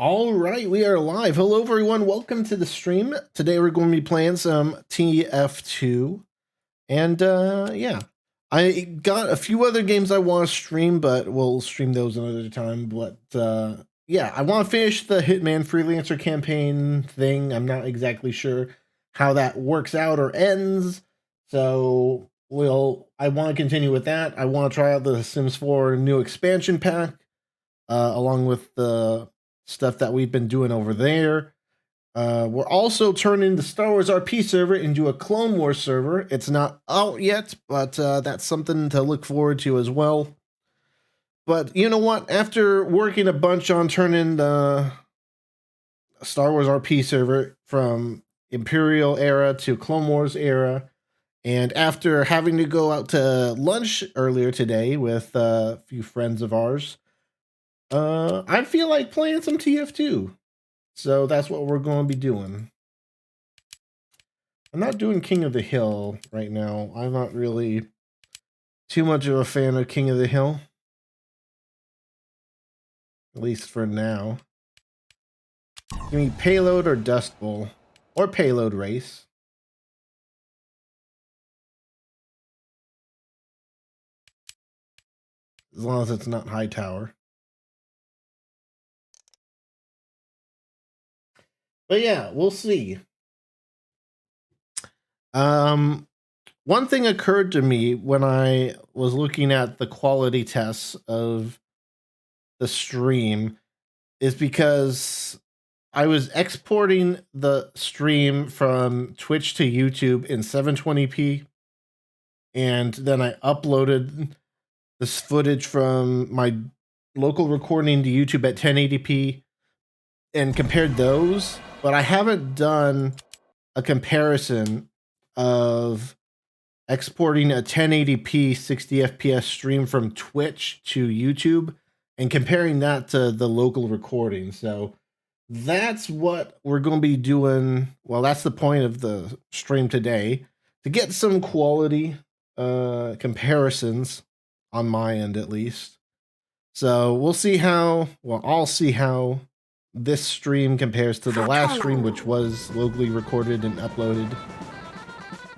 All right, we are live. Hello, everyone. Welcome to the stream. Today we're going to be playing some TF2. And yeah, I got a few other games I want to stream, but we'll stream those another time. But yeah, I want to finish the Hitman Freelancer campaign thing. I'm not exactly sure how that works out or ends. So I want to continue with that. I want to try out the Sims 4 new expansion pack, along with the stuff that we've been doing over there. We're also turning the Star Wars RP server into a Clone Wars server. It's not out yet, but that's something to look forward to as well. But you know what? After working a bunch on turning the Star Wars RP server from Imperial era to Clone Wars era, and after having to go out to lunch earlier today with a few friends of ours, I feel like playing some TF2. So that's what we're going to be doing. I'm not doing King of the Hill right now. I'm not really too much of a fan of King of the Hill. At least for now. Give me Payload or Dust Bowl. Or Payload Race. As long as it's not High Tower. But yeah, we'll see. One thing occurred to me when I was looking at the quality tests of the stream is because I was exporting the stream from Twitch to YouTube in 720p, and then I uploaded this footage from my local recording to YouTube at 1080p and compared those, but I haven't done a comparison of exporting a 1080p 60 FPS stream from Twitch to YouTube and comparing that to the local recording. So that's what we're going to be doing. Well, that's the point of the stream today, to get some quality comparisons on my end, at least. So we'll see how, well, I'll see how this stream compares to the last stream, which was locally recorded and uploaded.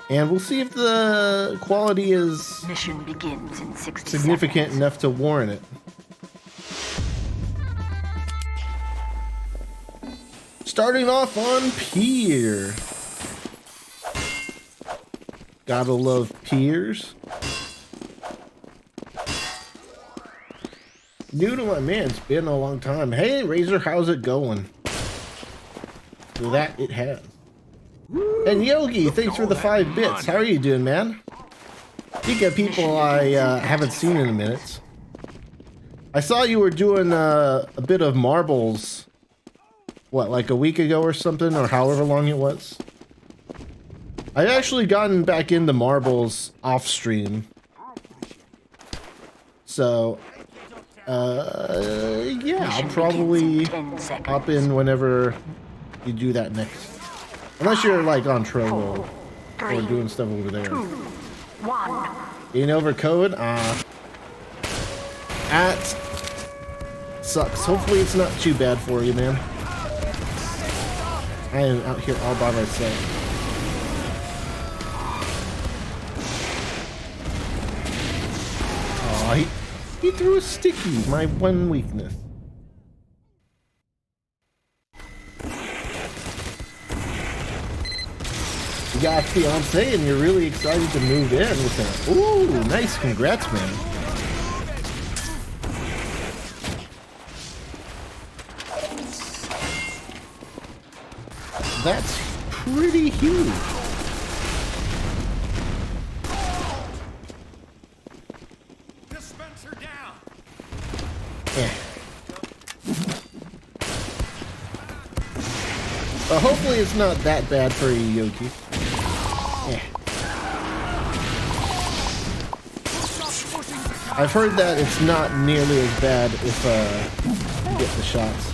And we'll see if the quality is Mission begins in 60 significant seconds. enough to warrant it. Starting off on Pier. Gotta love Piers. New to my man, it's been a long time. Hey, Razor, how's it going? So that it has. And Yogi, thanks for the 5 bits. How are you doing, man? Speaking of people I haven't seen in a minute, I saw you were doing a bit of marbles, what, like a week ago or something, or however long it was? I've actually gotten back into marbles off stream. So, yeah, I'll probably hop in whenever you do that next. Unless you're like on Trovo or doing stuff over there. 2, 1. Getting over code? At sucks. Hopefully it's not too bad for you, man. I am out here all by myself. Aw, he threw a sticky, my one weakness. You got a fiance and you're really excited to move in with him. Ooh, nice. Congrats, man. That's pretty huge. Dispenser down. Yeah. Hopefully it's not that bad for you, Yoki. Yeah. I've heard that it's not nearly as bad if you get the shots.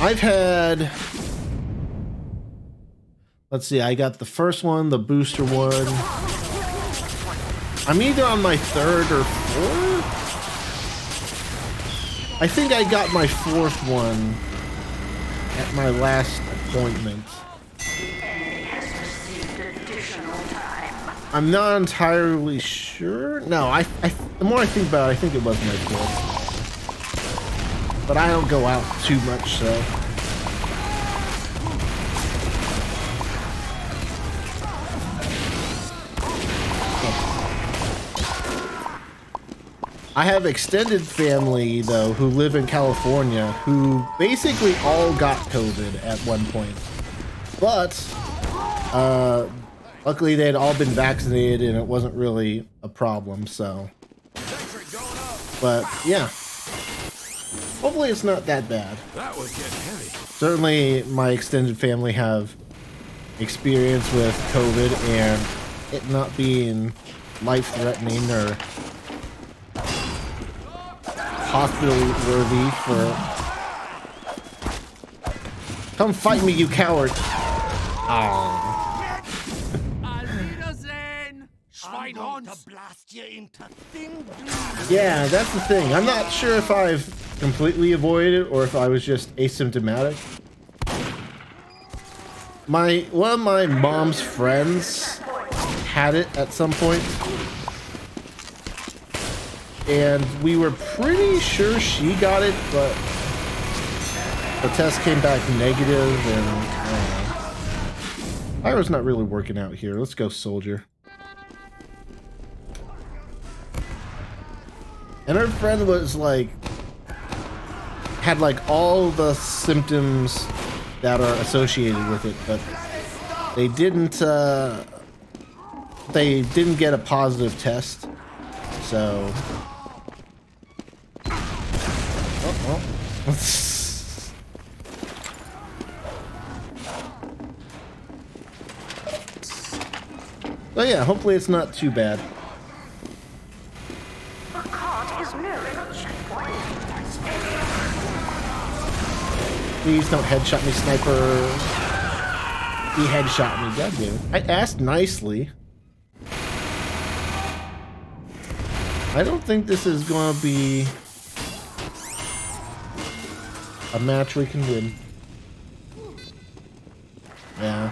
I've had... Let's see, I got the first one, the booster one. I'm either on my 3rd or 4th. I think I got my 4th one at my last appointment. I'm not entirely sure. No, the more I think about it, I think it was my 4th. But I don't go out too much, so. I have extended family, though, who live in California, who basically all got COVID at one point. But, luckily they had all been vaccinated and it wasn't really a problem, so. But, yeah. Hopefully it's not that bad. That was getting heavy. Certainly my extended family have experience with COVID and it not being life-threatening or hospital worthy for. Come fight me, you coward! Oh. Yeah, that's the thing. I'm not sure if I've completely avoided it or if I was just asymptomatic. One of my mom's friends had it at some point. And we were pretty sure she got it, but the test came back negative, and Pyro's not really working out here. Let's go, soldier. And her friend was like, had like all the symptoms that are associated with it, but they didn't get a positive test, so. Oh. So yeah, hopefully it's not too bad. The cart is nearing a checkpoint. Please don't headshot me, sniper. He headshot me, goddamn. I asked nicely. I don't think this is gonna be a match we can win. Yeah.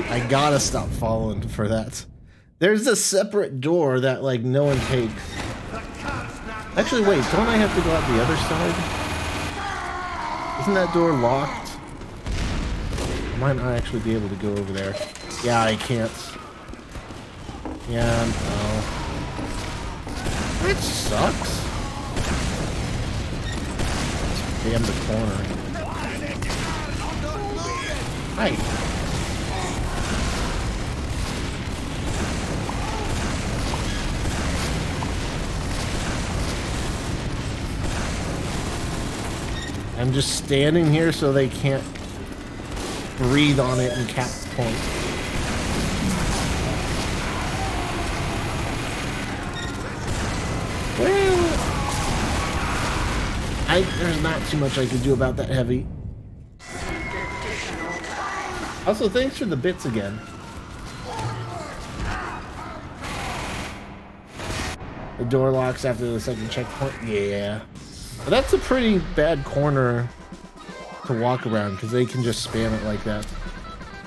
I gotta stop falling for that. There's a separate door that like no one takes. Actually, wait, don't I have to go out the other side? Isn't that door locked? I might not actually be able to go over there. Yeah, I can't. Yeah, no. It sucks. Damn the corner. Hi. I'm just standing here so they can't breathe on it and cap the point. Well, there's not too much I can do about that heavy. Also, thanks for the bits again. The door locks after the second checkpoint. Yeah. But that's a pretty bad corner to walk around because they can just spam it like that.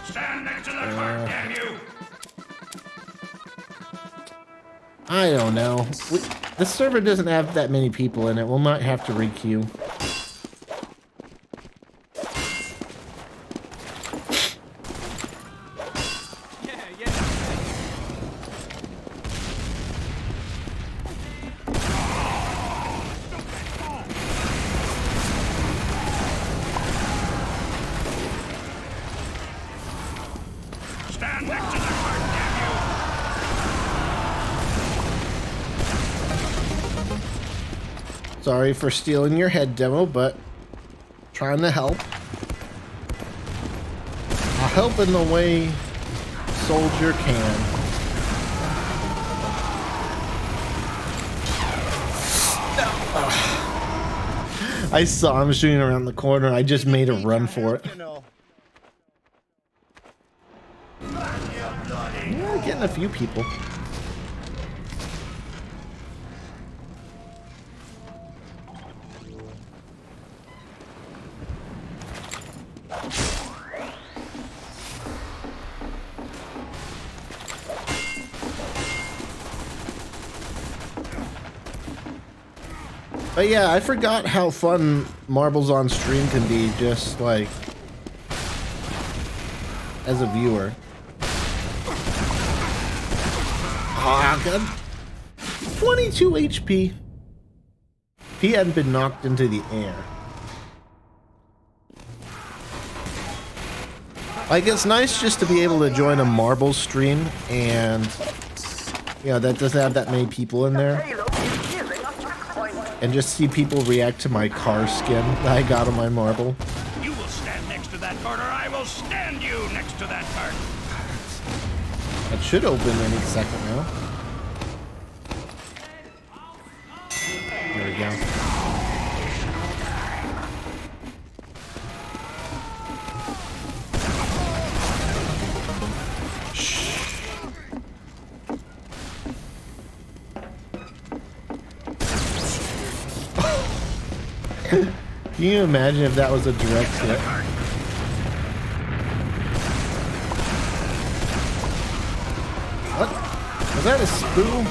Stand next to the cart, damn you! I don't know. The server doesn't have that many people in it. We might have to requeue. Sorry for stealing your head demo, but trying to help. I'll help in the way soldier can. I saw him shooting around the corner. I just made a run for it. Yeah, getting a few people. But yeah, I forgot how fun marbles on stream can be, just like as a viewer. Ah, God. 22 HP. If he hadn't been knocked into the air. Like, it's nice just to be able to join a marble stream and, you know, that doesn't have that many people in there. And just see people react to my car skin that I got on my marble. You will stand next to that cart, or I will stand you next to that cart. That should open any second now. There we go. Can you imagine if that was a direct hit? What? Was that a spoon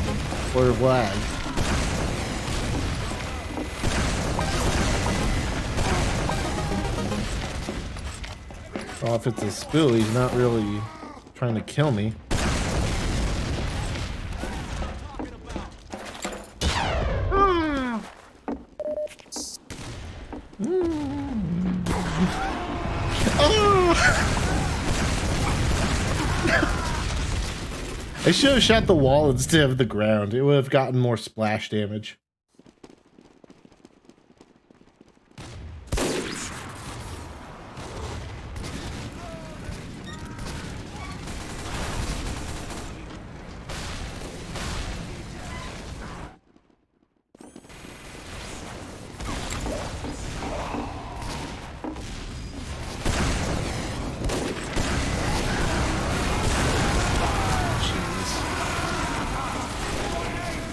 or lag? Well, if it's a spool, he's not really trying to kill me. I should have shot the wall instead of the ground. It would have gotten more splash damage.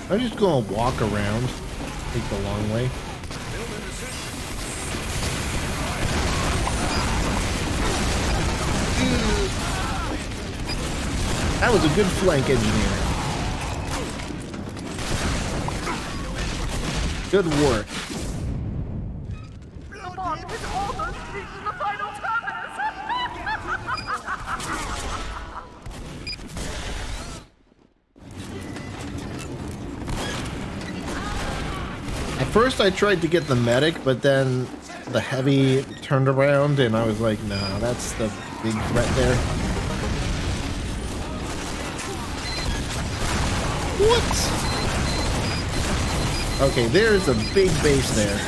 I'm just gonna walk around, take the long way. That was a good flank engineer. Good work. At first I tried to get the medic, but then the heavy turned around and I was like, nah, that's the big threat there. What? Okay, there's a big base there.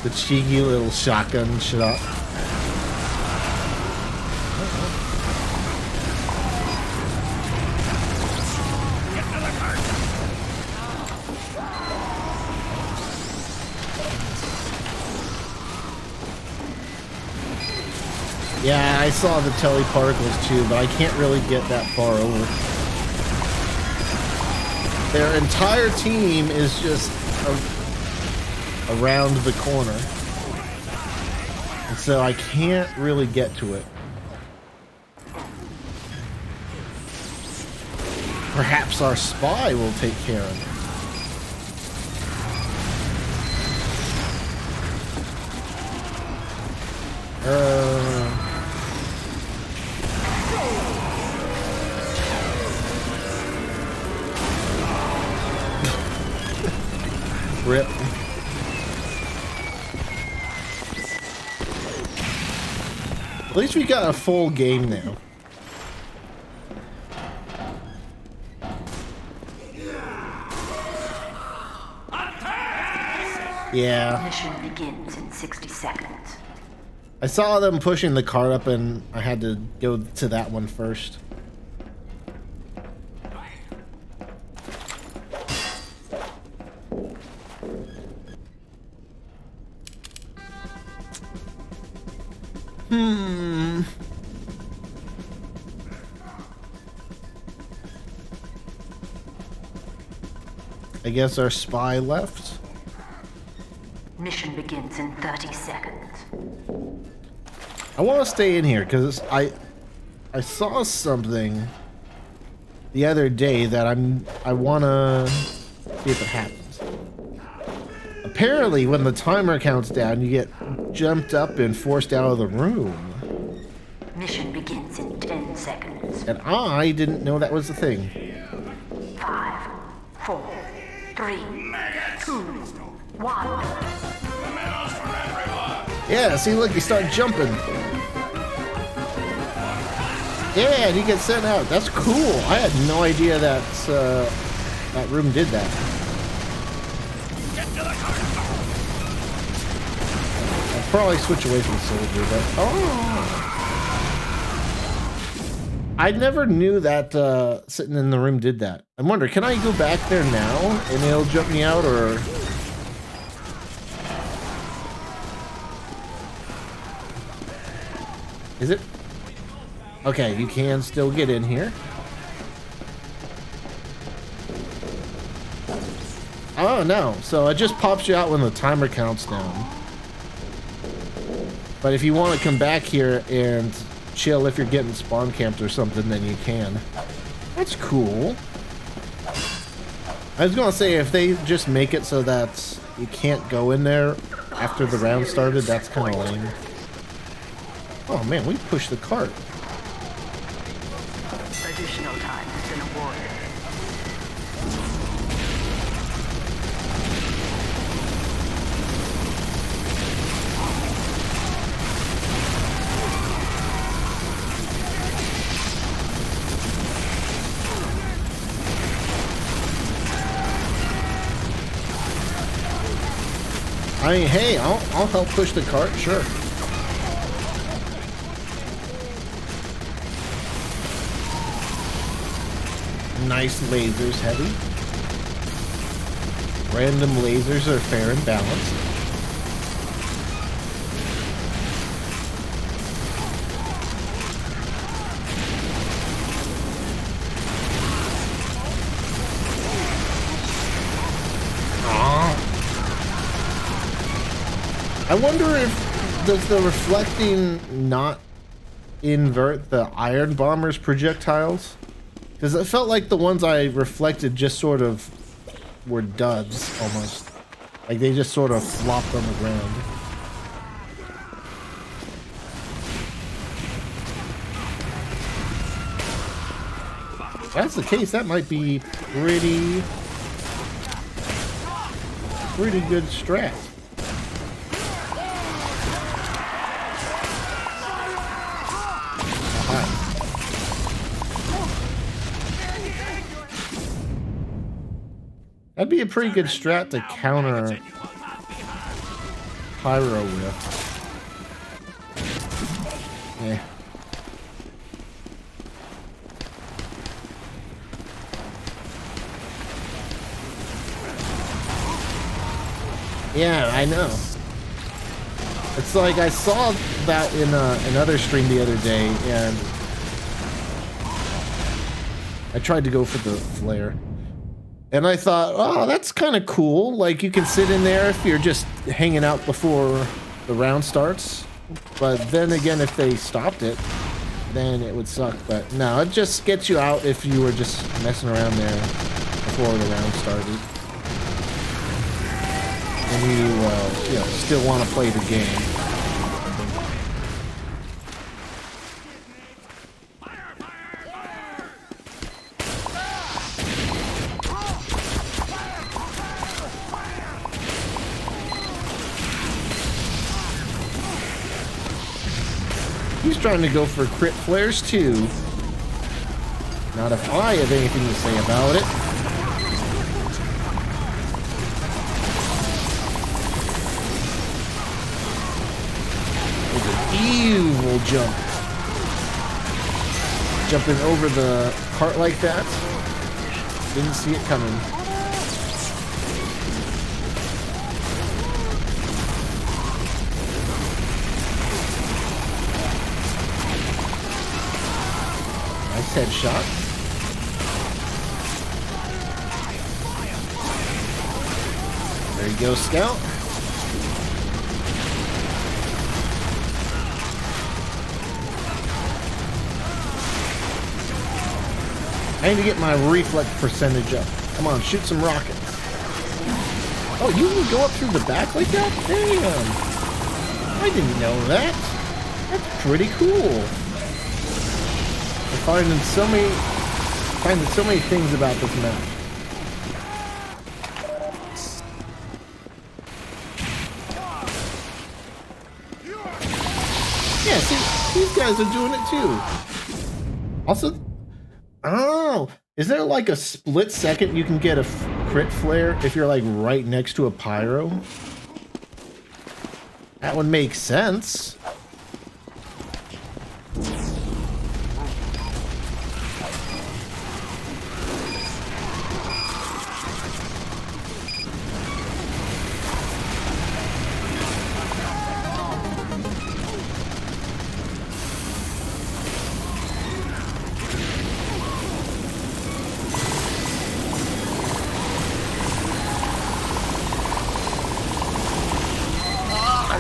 The cheeky little shotgun shot. Yeah, I saw the teleparticles too, but I can't really get that far over. Their entire team is just around the corner. And so I can't really get to it. Perhaps our spy will take care of it. Rip. At least we got a full game now. Yeah. Mission begins in 60 seconds. I saw them pushing the cart up and I had to go to that one first. I guess our spy left. Mission begins in 30 seconds. I want to stay in here because I saw something the other day that I want to see if it happens. Apparently, when the timer counts down, you get jumped up and forced out of the room. Mission begins in 10 seconds. And I didn't know that was a thing. 5, 4, 3, 2, 1. Yeah, see, look, you start jumping. Yeah, and you get sent out. That's cool. I had no idea that that room did that. I'll probably switch away from soldier, but I never knew that sitting in the room did that. I wonder, can I go back there now and it'll jump me out, or? Is it? Okay, you can still get in here. Oh no, so it just pops you out when the timer counts down. But if you want to come back here and chill if you're getting spawn camped or something, then you can. That's cool. I was gonna say, if they just make it so that you can't go in there after the round started, that's kind of lame. Oh man, we pushed the cart. Additional time has been awarded. I mean, hey, I'll help push the cart, sure. Nice lasers, heavy. Random lasers are fair and balanced. I wonder if does the reflecting not invert the iron bomber's projectiles? Because it felt like the ones I reflected just sort of were duds, almost. Like they just sort of flopped on the ground. If that's the case, that might be pretty good strat. That'd be a pretty good strat to counter Pyro with. Yeah. Yeah, I know. It's like I saw that in another stream the other day, and I tried to go for the flare. And I thought, oh, that's kind of cool. Like, you can sit in there if you're just hanging out before the round starts. But then again, if they stopped it, then it would suck. But no, it just gets you out if you were just messing around there before the round started. And you know, still want to play the game. He's trying to go for crit flares too. Not if I have anything to say about it. evil jump. Jumping over the cart like that. Didn't see it coming. Nice headshot. There you go, Scout. I need to get my reflex percentage up. Come on, shoot some rockets. Oh, you can go up through the back like that? Damn. I didn't know that. That's pretty cool. I'm finding so many things about this map. Yeah, see, these guys are doing it too. Also, oh, is there like a split second you can get a crit flare if you're like right next to a pyro? That would make sense.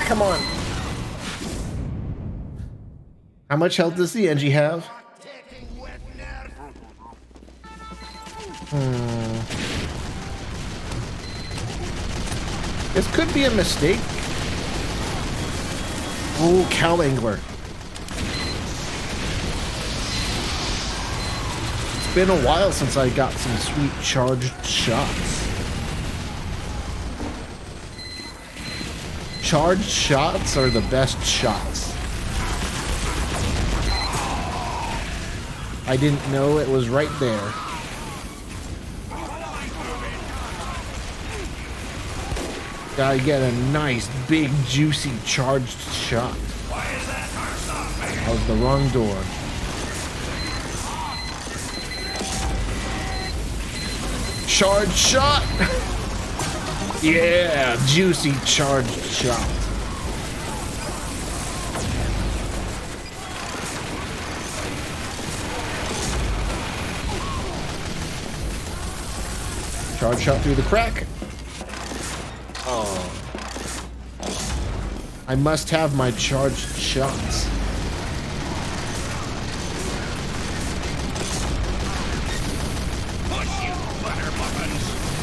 Come on. How much health does the Engie have? This could be a mistake. Oh, cow angler. It's been a while since I got some sweet charged shots. Charged shots are the best shots. I didn't know it was right there. Gotta get a nice, big, juicy, charged shot. That was the wrong door. Charged shot! Yeah, juicy charged shot. Charge shot through the crack. Oh. I must have my charged shots.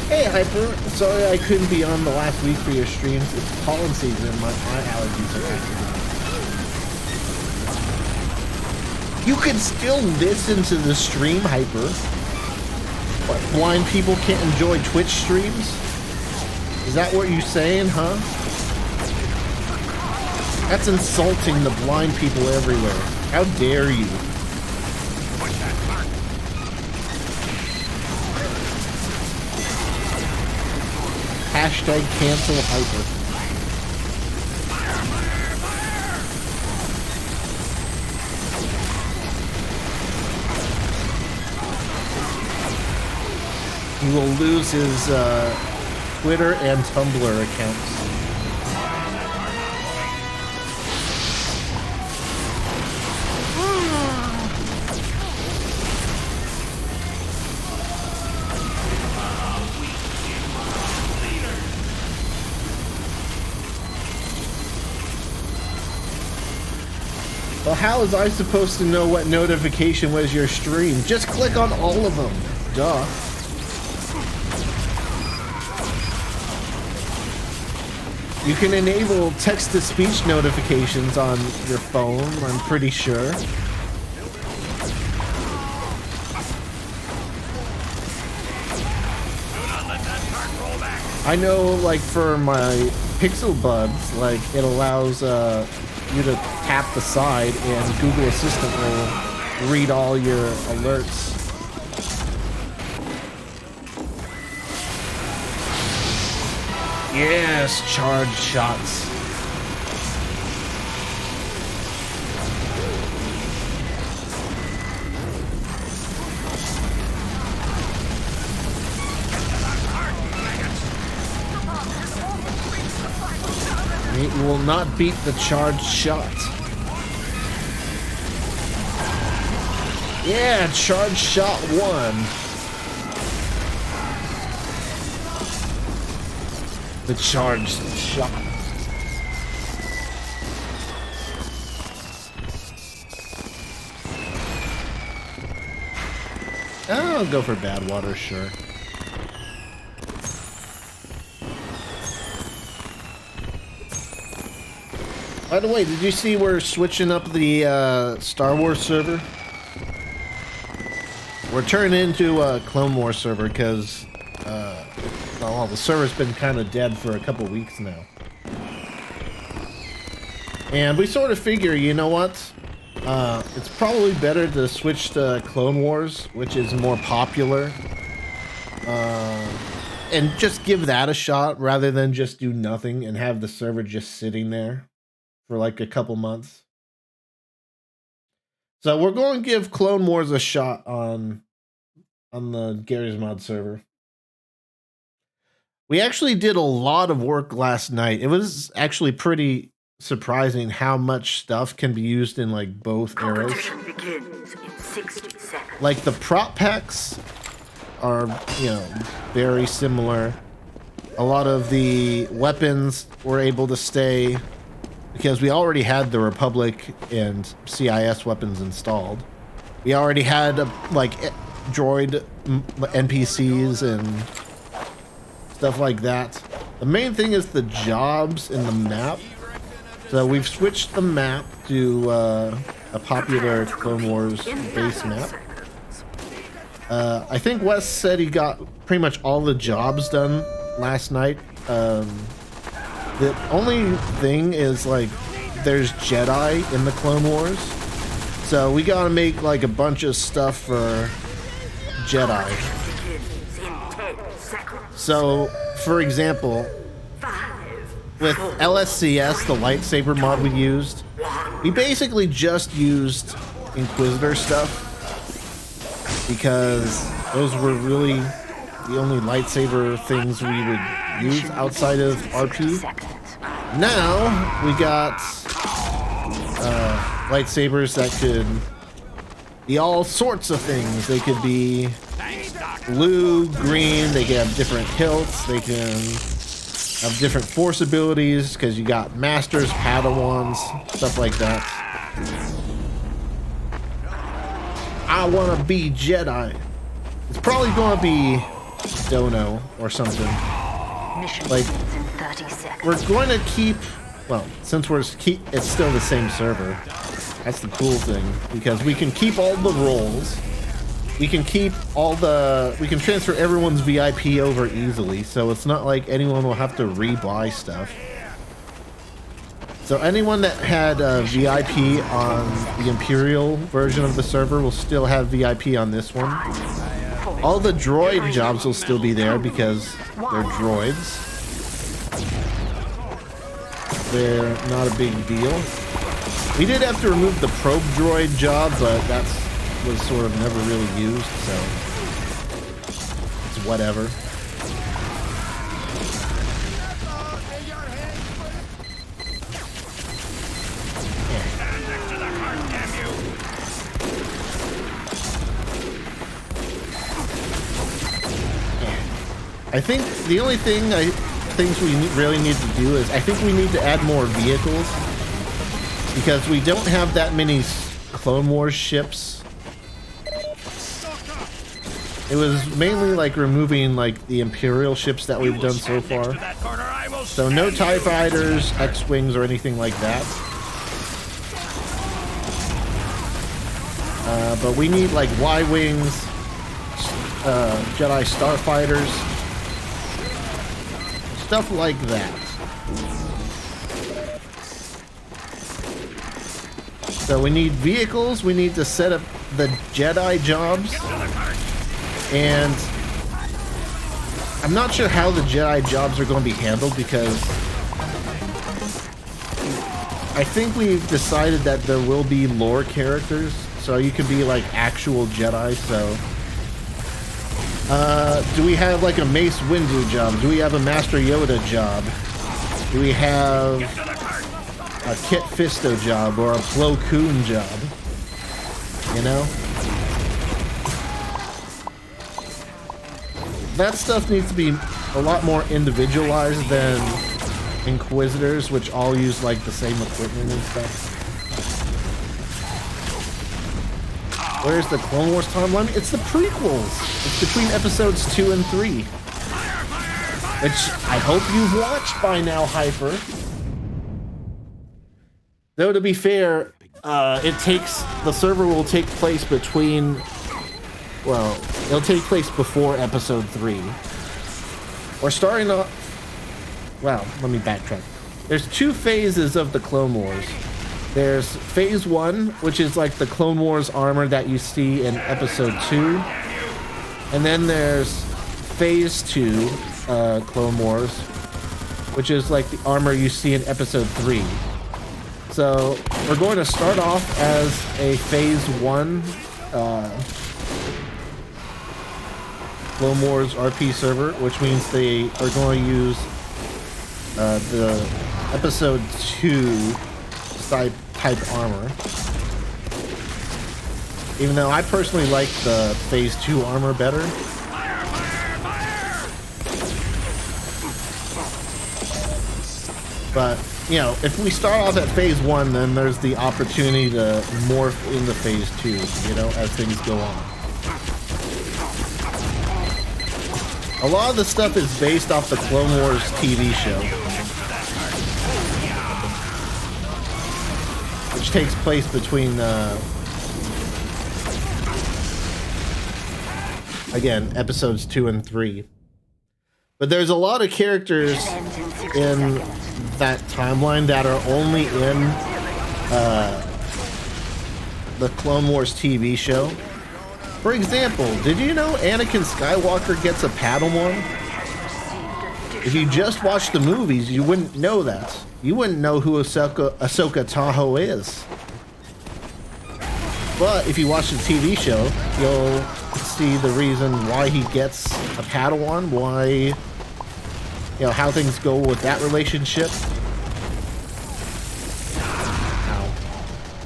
Hey Hyper, sorry I couldn't be on the last week for your streams. It's pollen season and my eye allergies are active. You can still listen to the stream, Hyper. What, blind people can't enjoy Twitch streams? Is that what you're saying, huh? That's insulting the blind people everywhere. How dare you? Hashtag cancel Hyper. He will lose his Twitter and Tumblr accounts. Well, how is I supposed to know what notification was your stream? Just click on all of them. Duh. You can enable text-to-speech notifications on your phone, I'm pretty sure. I know, like, for my Pixel Buds, like, it allows you to tap the side and Google Assistant will read all your alerts. Yes, charged shots. You will not beat the charged shot. Yeah, charged shot 1. The charged shot. I'll go for bad water, sure. By the way, did you see we're switching up the Star Wars server? We're turning into a Clone Wars server because well, the server's been kind of dead for a couple weeks now. And we sort of figure, you know what? It's probably better to switch to Clone Wars, which is more popular. And just give that a shot rather than just do nothing and have the server just sitting there for like a couple months. So we're going to give Clone Wars a shot on the Gary's Mod server. We actually did a lot of work last night. It was actually pretty surprising how much stuff can be used in like both eras. Competition begins in 60 seconds. Like the prop packs are, you know, very similar. A lot of the weapons were able to stay because we already had the Republic and CIS weapons installed. We already had like droid NPCs and stuff like that. The main thing is the jobs in the map. So we've switched the map to a popular Clone Wars base map. I think Wes said he got pretty much all the jobs done last night. The only thing is like there's Jedi in the Clone Wars. So we gotta make like a bunch of stuff for Jedi. So, for example, with LSCS, the lightsaber mod we used, we basically just used Inquisitor stuff because those were really the only lightsaber things we would use outside of RP. Now we got lightsabers that could be all sorts of things. They could be blue, green, they can have different hilts, they can have different force abilities because you got masters, padawans, stuff like that. I want to be Jedi. It's probably going to be Dono or something. Like, we're going to keep, well, since it's still the same server, that's the cool thing, because we can keep all the roles. We can keep we can transfer everyone's VIP over easily, so it's not like anyone will have to re-buy stuff. So anyone that had VIP on the Imperial version of the server will still have VIP on this one. All the droid jobs will still be there because they're droids. They're not a big deal. We did have to remove the probe droid job, but that was sort of never really used, so it's whatever. I think the only things we really need to do is I think we need to add more vehicles because we don't have that many Clone Wars ships. It was mainly like removing like the Imperial ships that we've done so far. So no TIE fighters, X-Wings, or anything like that. But we need like Y-Wings, Jedi Starfighters, stuff like that. So we need vehicles, we need to set up the Jedi jobs. And I'm not sure how the Jedi jobs are going to be handled because I think we've decided that there will be lore characters, so you can be like actual Jedi. So do we have like a Mace Windu job? Do we have a Master Yoda job? Do we have a Kit Fisto job or a Plo Koon job. You know? That stuff needs to be a lot more individualized than Inquisitors, which all use like the same equipment and stuff. Where's the Clone Wars timeline? It's the prequels. It's between episodes 2 and 3. Which I hope you've watched by now, Hyper. Though to be fair, the server will take place between, well, it'll take place before episode 3. We're starting off, well, let me backtrack. There's 2 phases of the Clone Wars. There's phase 1, which is like the Clone Wars armor that you see in episode 2. And then there's phase 2, Clone Wars, which is like the armor you see in episode 3. So we're going to start off as a phase 1 Clone Wars RP server, which means they are going to use the episode 2 type armor. Even though I personally like the phase 2 armor better. But, you know, if we start off at phase 1, then there's the opportunity to morph into phase 2, you know, as things go on. A lot of the stuff is based off the Clone Wars TV show, which takes place between, again, episodes 2 and 3. But there's a lot of characters in that timeline that are only in the Clone Wars TV show. For example, did you know Anakin Skywalker gets a Padawan? If you just watch the movies, you wouldn't know that. You wouldn't know who Ahsoka Tano is. But if you watch the TV show, you'll see the reason why he gets a Padawan, why, you know, how things go with that relationship.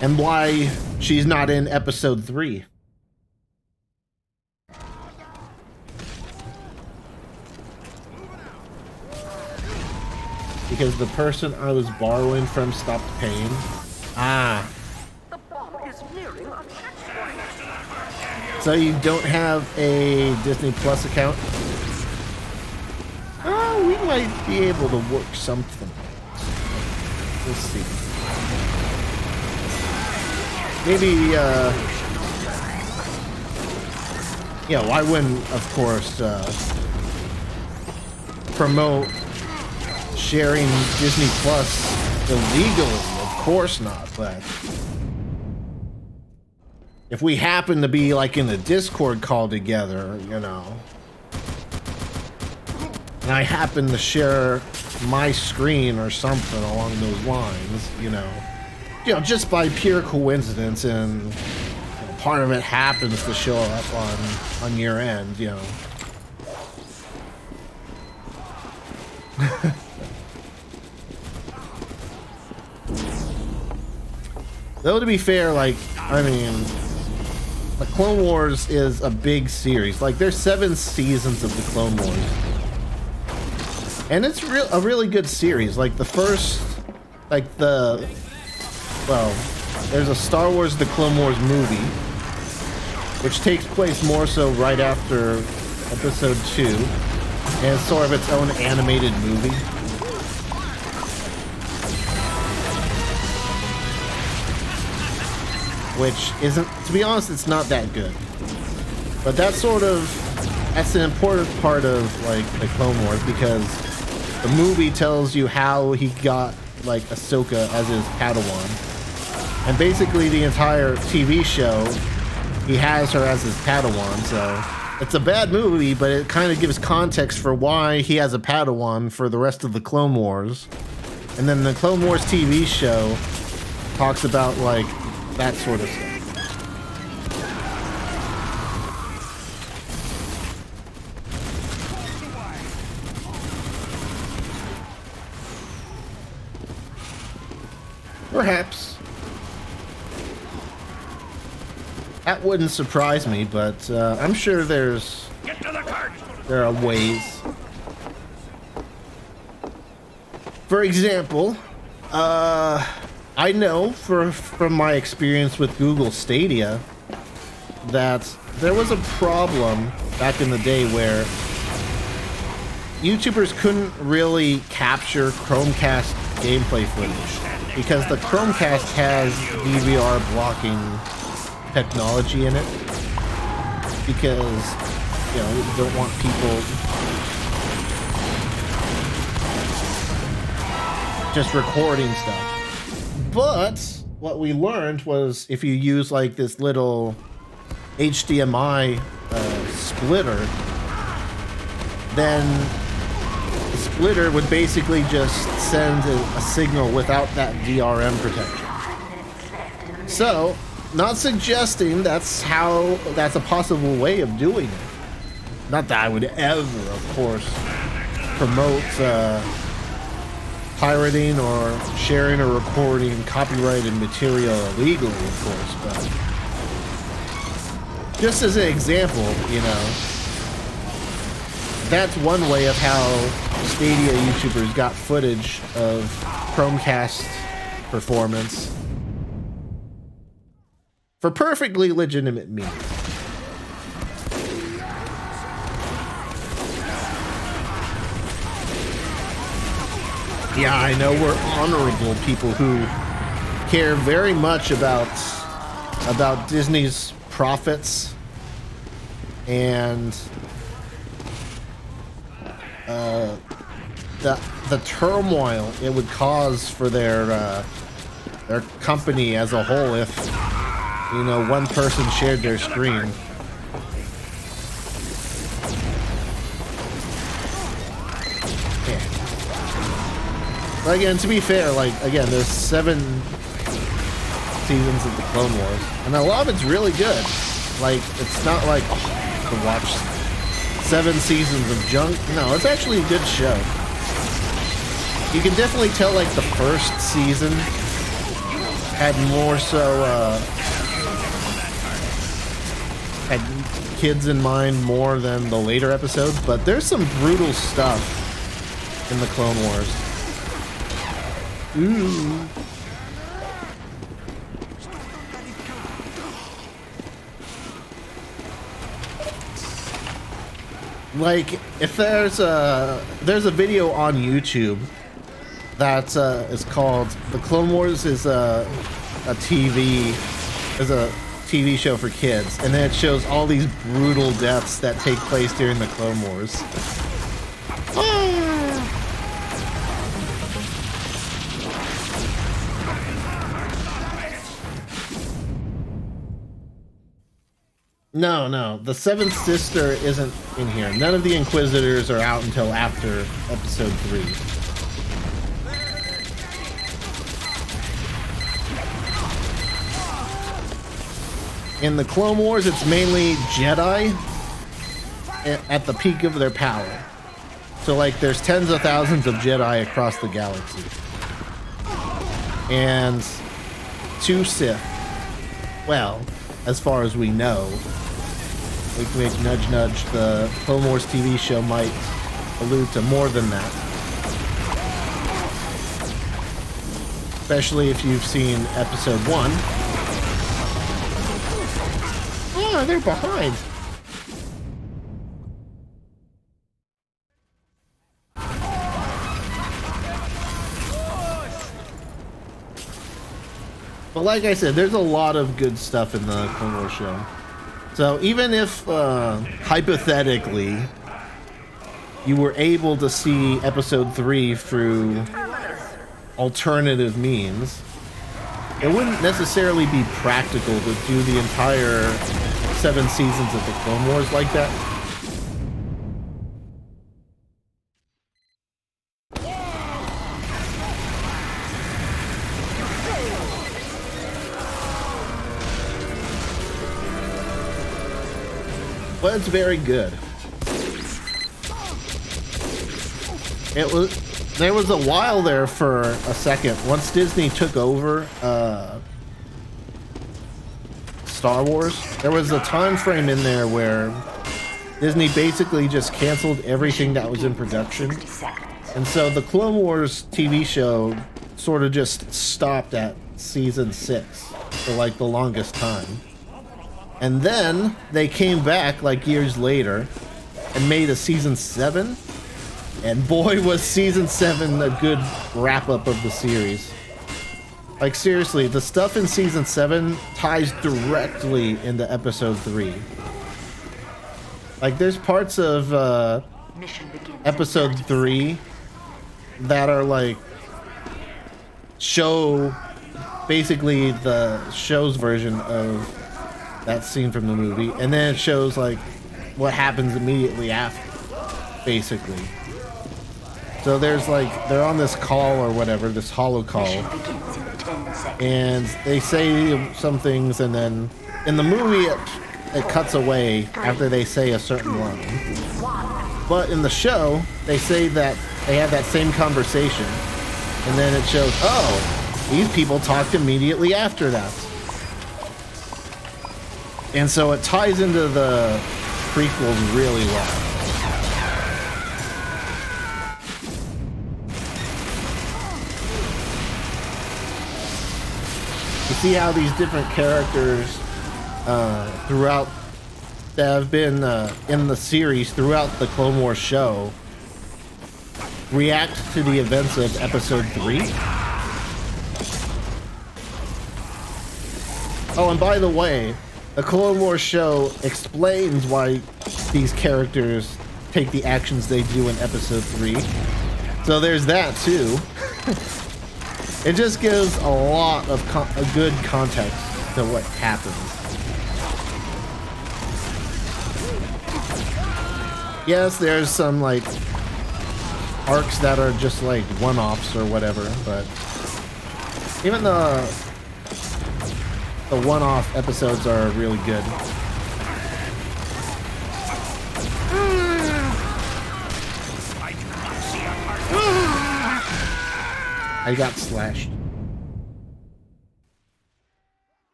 And why she's not in episode 3. Because the person I was borrowing from stopped paying. Ah. The bomb is nearing a checkpoint. So you don't have a Disney Plus account? Oh, we might be able to work something. Let's see. Maybe, yeah, well, I wouldn't, of course, promote sharing Disney Plus illegally. Of course not, but if we happen to be like in a Discord call together, you know, and I happen to share my screen or something along those lines, you know, just by pure coincidence, and you know, part of it happens to show up on your end, you know. Though to be fair, like, I mean, the Clone Wars is a big series. Like, there's 7 seasons of the Clone Wars. And it's a really good series. Like, the first, like, well, there's a Star Wars The Clone Wars movie, which takes place more so right after episode 2. And it's sort of its own animated movie. Which isn't, to be honest, it's not that good. But that's an important part of, like, the Clone Wars, because the movie tells you how he got, like, Ahsoka as his Padawan. And basically the entire TV show, he has her as his Padawan, so it's a bad movie, but it kind of gives context for why he has a Padawan for the rest of the Clone Wars. And then the Clone Wars TV show talks about, like, that sort of stuff. Perhaps. That wouldn't surprise me, but I'm sure Get to the cart. there are ways. For example, I know from my experience with Google Stadia that there was a problem back in the day where YouTubers couldn't really capture Chromecast gameplay footage because the Chromecast has DVR blocking technology in it, because you know you don't want people just recording stuff. But what we learned was if you use like this little HDMI splitter, then the splitter would basically just send a signal without that DRM protection. So, not suggesting that's a possible way of doing it. Not that I would ever, of course, promote pirating or sharing or recording copyrighted material illegally, of course, but just as an example, you know, that's one way of how Stadia YouTubers got footage of Chromecast performance for perfectly legitimate means. Yeah, I know we're honorable people who care very much about Disney's profits and the turmoil it would cause for their company as a whole if, you know, one person shared their screen. Yeah. But again, to be fair, like, again, there's 7 seasons of the Clone Wars, and a lot of it's really good. Like, it's not like, oh, to watch 7 seasons of junk. No, it's actually a good show. You can definitely tell, like, the first season had more so, had kids in mind more than the later episodes, but there's some brutal stuff in the Clone Wars. Ooh. Like, if there's a video on YouTube that is called "The Clone Wars is a TV show for kids," and then it shows all these brutal deaths that take place during the Clone Wars. No, the Seventh Sister isn't in here. None of the Inquisitors are out until after episode 3. In the Clone Wars, it's mainly Jedi at the peak of their power. So, like, there's tens of thousands of Jedi across the galaxy. And 2 Sith. Well, as far as we know. Wink, nudge, nudge. The Clone Wars TV show might allude to more than that. Especially if you've seen episode 1. Oh, they're behind. But like I said, there's a lot of good stuff in the Clone Wars show. So even if, hypothetically, you were able to see episode 3 through alternative means, it wouldn't necessarily be practical to do the entire 7 seasons of the Clone Wars like that. But it's very good. There was a while there for a second. Once Disney took over Star Wars, there was a time frame in there where Disney basically just canceled everything that was in production. And so the Clone Wars TV show sort of just stopped at season 6 for like the longest time. And then they came back like years later and made a season 7. And boy, was season 7 a good wrap up of the series. Like seriously, the stuff in season 7 ties directly into episode 3. Like there's parts of episode 3 that are like show basically the show's version of that scene from the movie, and then it shows like what happens immediately after, basically. So there's like they're on this call or whatever, this holo call, and they say some things, and then in the movie it cuts away after they say a certain line. But in the show, they say that they have that same conversation, and then it shows, oh, these people talked immediately after that. And so it ties into the prequels really well. You see how these different characters throughout that have been in the series throughout the Clone Wars show react to the events of episode 3. Oh, and by the way, the Clone Wars show explains why these characters take the actions they do in episode 3. So there's that too. It just gives a lot of a good context to what happens. Yes, there's some like arcs that are just like one-offs or whatever, but even the one-off episodes are really good. I got slashed.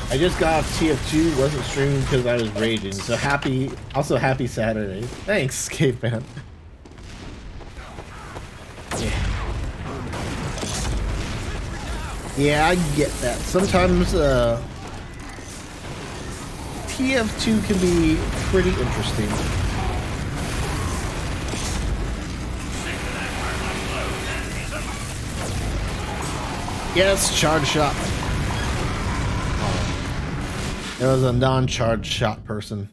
I just got off TF2, wasn't streaming because I was raging. So happy, also happy Saturday. Thanks, Caveman. Yeah, I get that. Sometimes TF2 can be pretty interesting. Yes, charge shot. It was a non-charged shot person.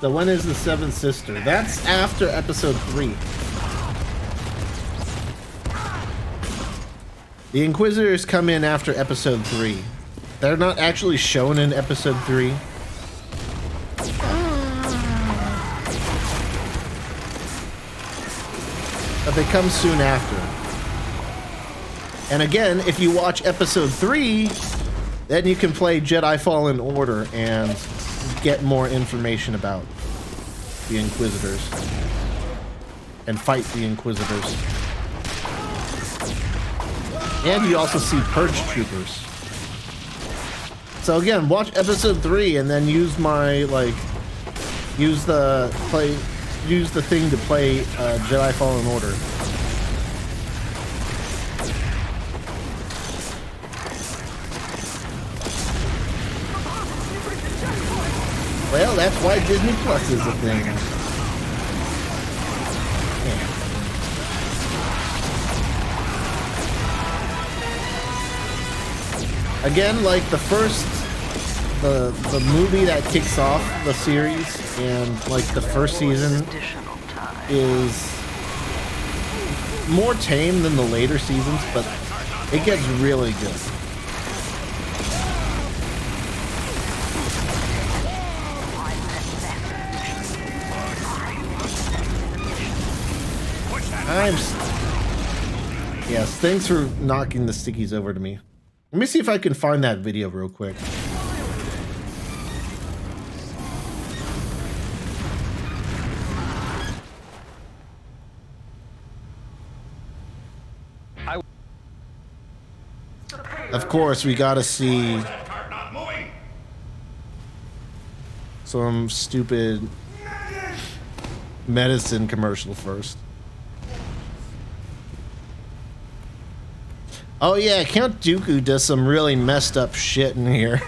So when is the Seventh Sister? That's after episode 3. The Inquisitors come in after episode 3. They're not actually shown in episode 3. But they come soon after. And again, if you watch episode 3, then you can play Jedi Fallen Order and get more information about the Inquisitors and fight the Inquisitors. And you also see Purge Troopers. So again, watch episode 3 and then use my use the thing to play Jedi Fallen Order. Well, that's why Disney Plus is a thing. Yeah. Again, like the movie that kicks off the series and like the first season is more tame than the later seasons, but it gets really good. Yes, thanks for knocking the stickies over to me. Let me see if I can find that video real quick. Of course, we gotta see That cart not moving. some stupid medicine commercial first. Oh yeah, Count Dooku does some really messed up shit in here.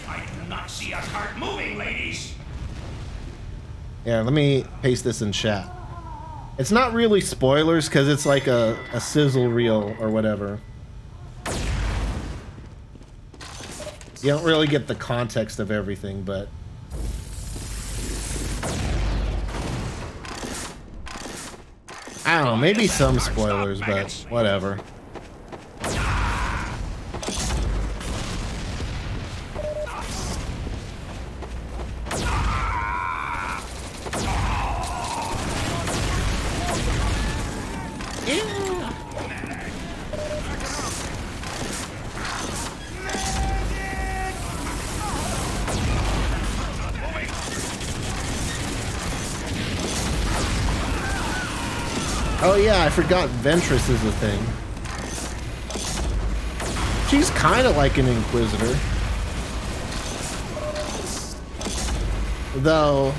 I do not see a cart moving, ladies. Yeah, let me paste this in chat. It's not really spoilers because it's like a sizzle reel or whatever. You don't really get the context of everything, but I don't know, maybe some spoilers, but whatever. Oh yeah, I forgot Ventress is a thing. She's kind of like an Inquisitor. Though,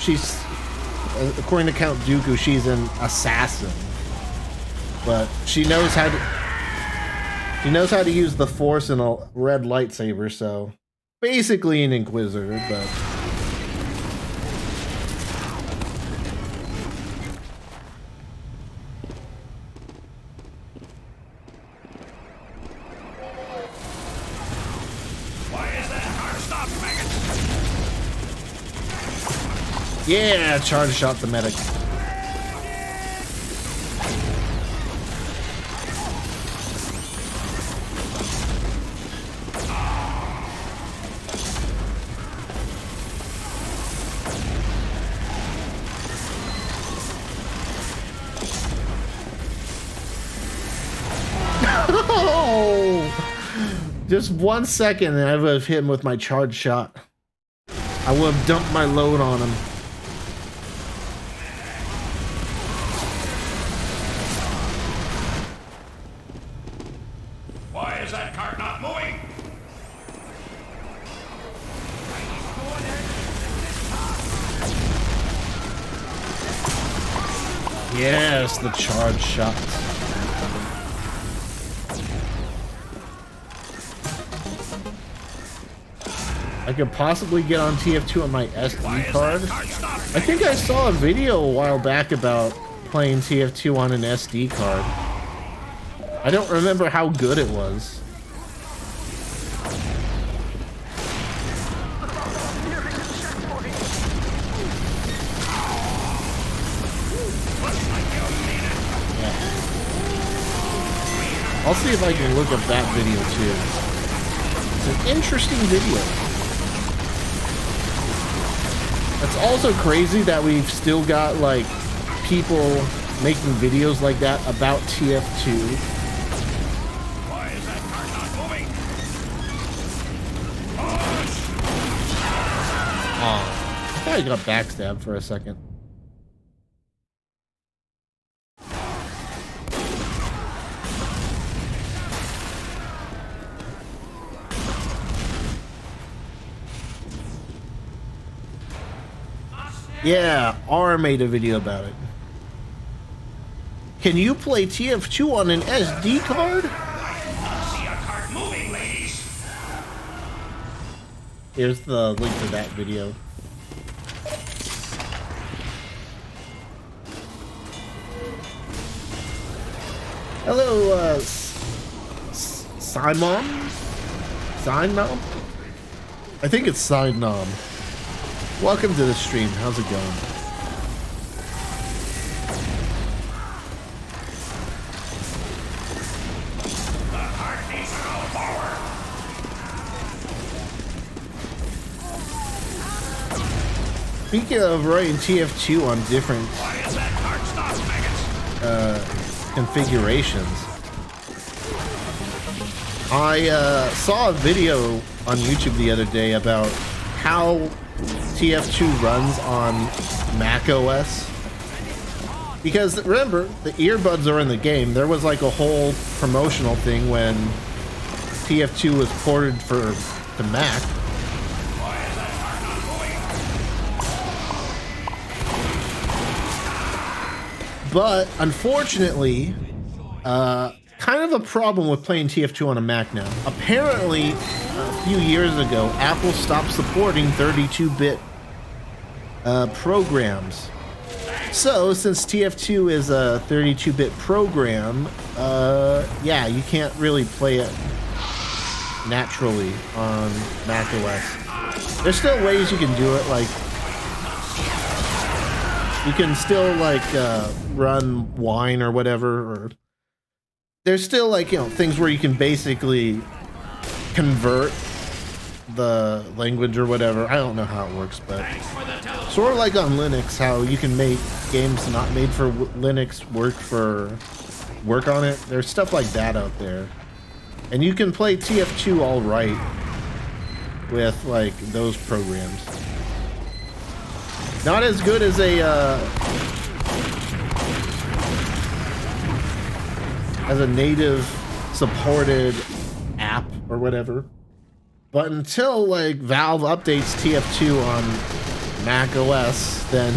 she's, according to Count Dooku, she's an assassin. But she knows how to use the Force in a red lightsaber, so basically an Inquisitor, but yeah, charge shot the medic. Just 1 second and I would have hit him with my charge shot. I would have dumped my load on him. Why is that cart not moving? Yes, the charge shot. I could possibly get on TF2 on my SD card. I think I saw a video a while back about playing TF2 on an SD card. I don't remember how good it was. Yeah. I'll see if I can look up that video too. It's an interesting video. It's also crazy that we've still got like people making videos like that about TF2. Why is that cart not moving? Oh, I thought I got backstabbed for a second. Yeah, R made a video about it. Can you play TF2 on an SD card? See a cart moving, ladies. Here's the link to that video. Hello, Simon? Simon? I think it's Simon. Welcome to the stream. How's it going? The cart needs to go forward. Speaking of running TF2 on different Why is that cart stopped, maggots? configurations, I saw a video on YouTube the other day about how TF2 runs on Mac OS Because remember, the earbuds are in the game. There was like a whole promotional thing when TF2 was ported for the Mac. But unfortunately, kind of a problem with playing TF2 on a Mac now. Apparently, a few years ago, Apple stopped supporting 32-bit programs. So, since TF2 is a 32-bit program, yeah, you can't really play it naturally on macOS. There's still ways you can do it, like you can still like run Wine or whatever, or there's still like, you know, things where you can basically convert the language or whatever. I don't know how it works, but sort of like on Linux, how you can make games not made for Linux work on it. There's stuff like that out there, and you can play TF2 all right with like those programs. Not as good as a native supported app or whatever. But until like Valve updates TF2 on Mac OS, then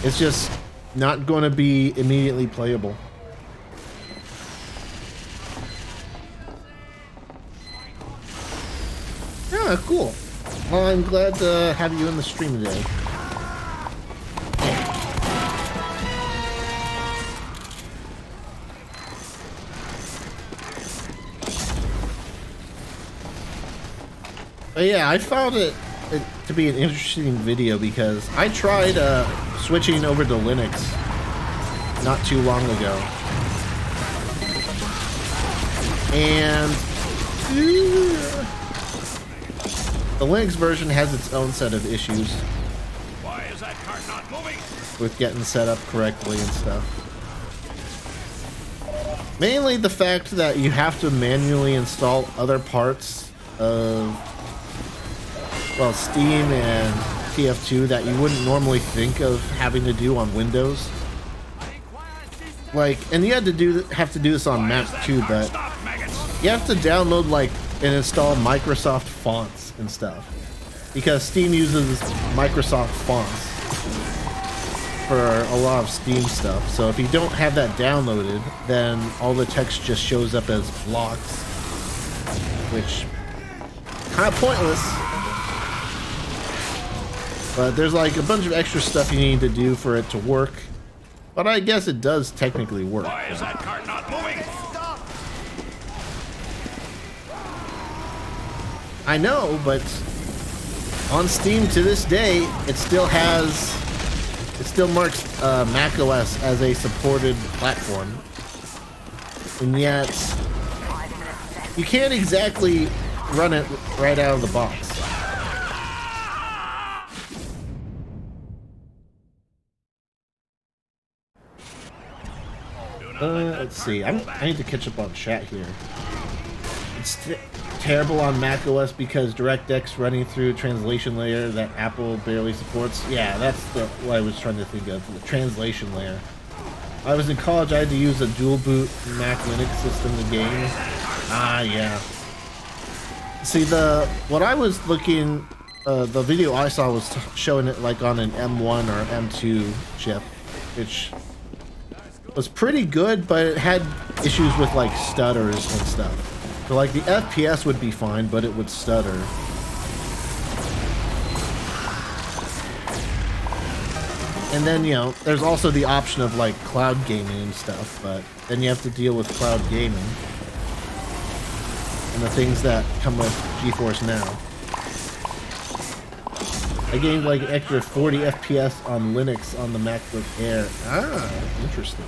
it's just not going to be immediately playable. Yeah, cool. Well, I'm glad to have you in the stream today. But yeah, I found it to be an interesting video because I tried switching over to Linux not too long ago, and the Linux version has its own set of issues. Why is that cart not moving? With getting set up correctly and stuff. Mainly the fact that you have to manually install other parts of, well, Steam and TF2 that you wouldn't normally think of having to do on Windows. Like, and you had to have to do this on Mac too, but you have to download like and install Microsoft fonts and stuff, because Steam uses Microsoft fonts for a lot of Steam stuff. So if you don't have that downloaded, then all the text just shows up as blocks, which kind of pointless. But there's like a bunch of extra stuff you need to do for it to work. But I guess it does technically work. Why is that cart not moving? I know, but on Steam to this day, it still marks macOS as a supported platform. And yet, you can't exactly run it right out of the box. Let's see. I need to catch up on chat here. It's terrible on macOS because DirectX running through translation layer that Apple barely supports. Yeah, that's what I was trying to think of. The translation layer. I was in college. I had to use a dual boot Mac Linux system to game. Ah, yeah. See, what I was looking, the video I saw was showing it like on an M1 or M2 chip, which was pretty good, but it had issues with like stutters and stuff. So like the FPS would be fine, but it would stutter. And then, you know, there's also the option of like cloud gaming and stuff, but then you have to deal with cloud gaming and the things that come with GeForce Now. I gained like an extra 40 FPS on Linux on the MacBook Air. Ah, interesting.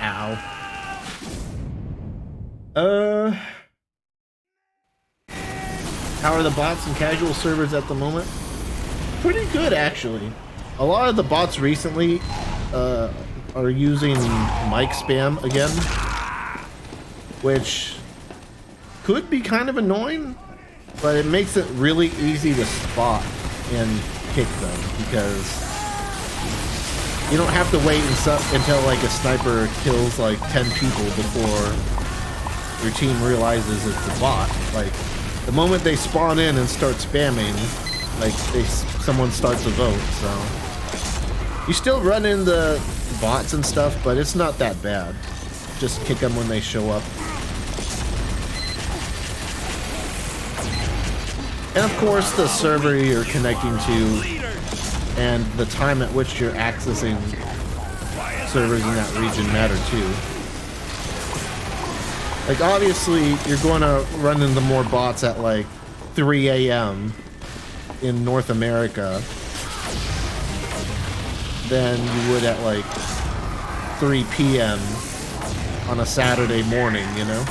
Ow. How are the bots and casual servers at the moment? Pretty good, actually. A lot of the bots recently are using mic spam again, which could be kind of annoying, but it makes it really easy to spot. and kick them, because you don't have to wait until like a sniper kills like 10 people before your team realizes it's a bot. Like, the moment they spawn in and start spamming, like someone starts a vote. So you still run into bots and stuff, but it's not that bad. Just kick them when they show up. And of course, the server you're connecting to and the time at which you're accessing servers in that region matter too. Like, obviously, you're going to run into more bots at like 3 a.m. in North America than you would at like 3 p.m. on a Saturday morning, you know?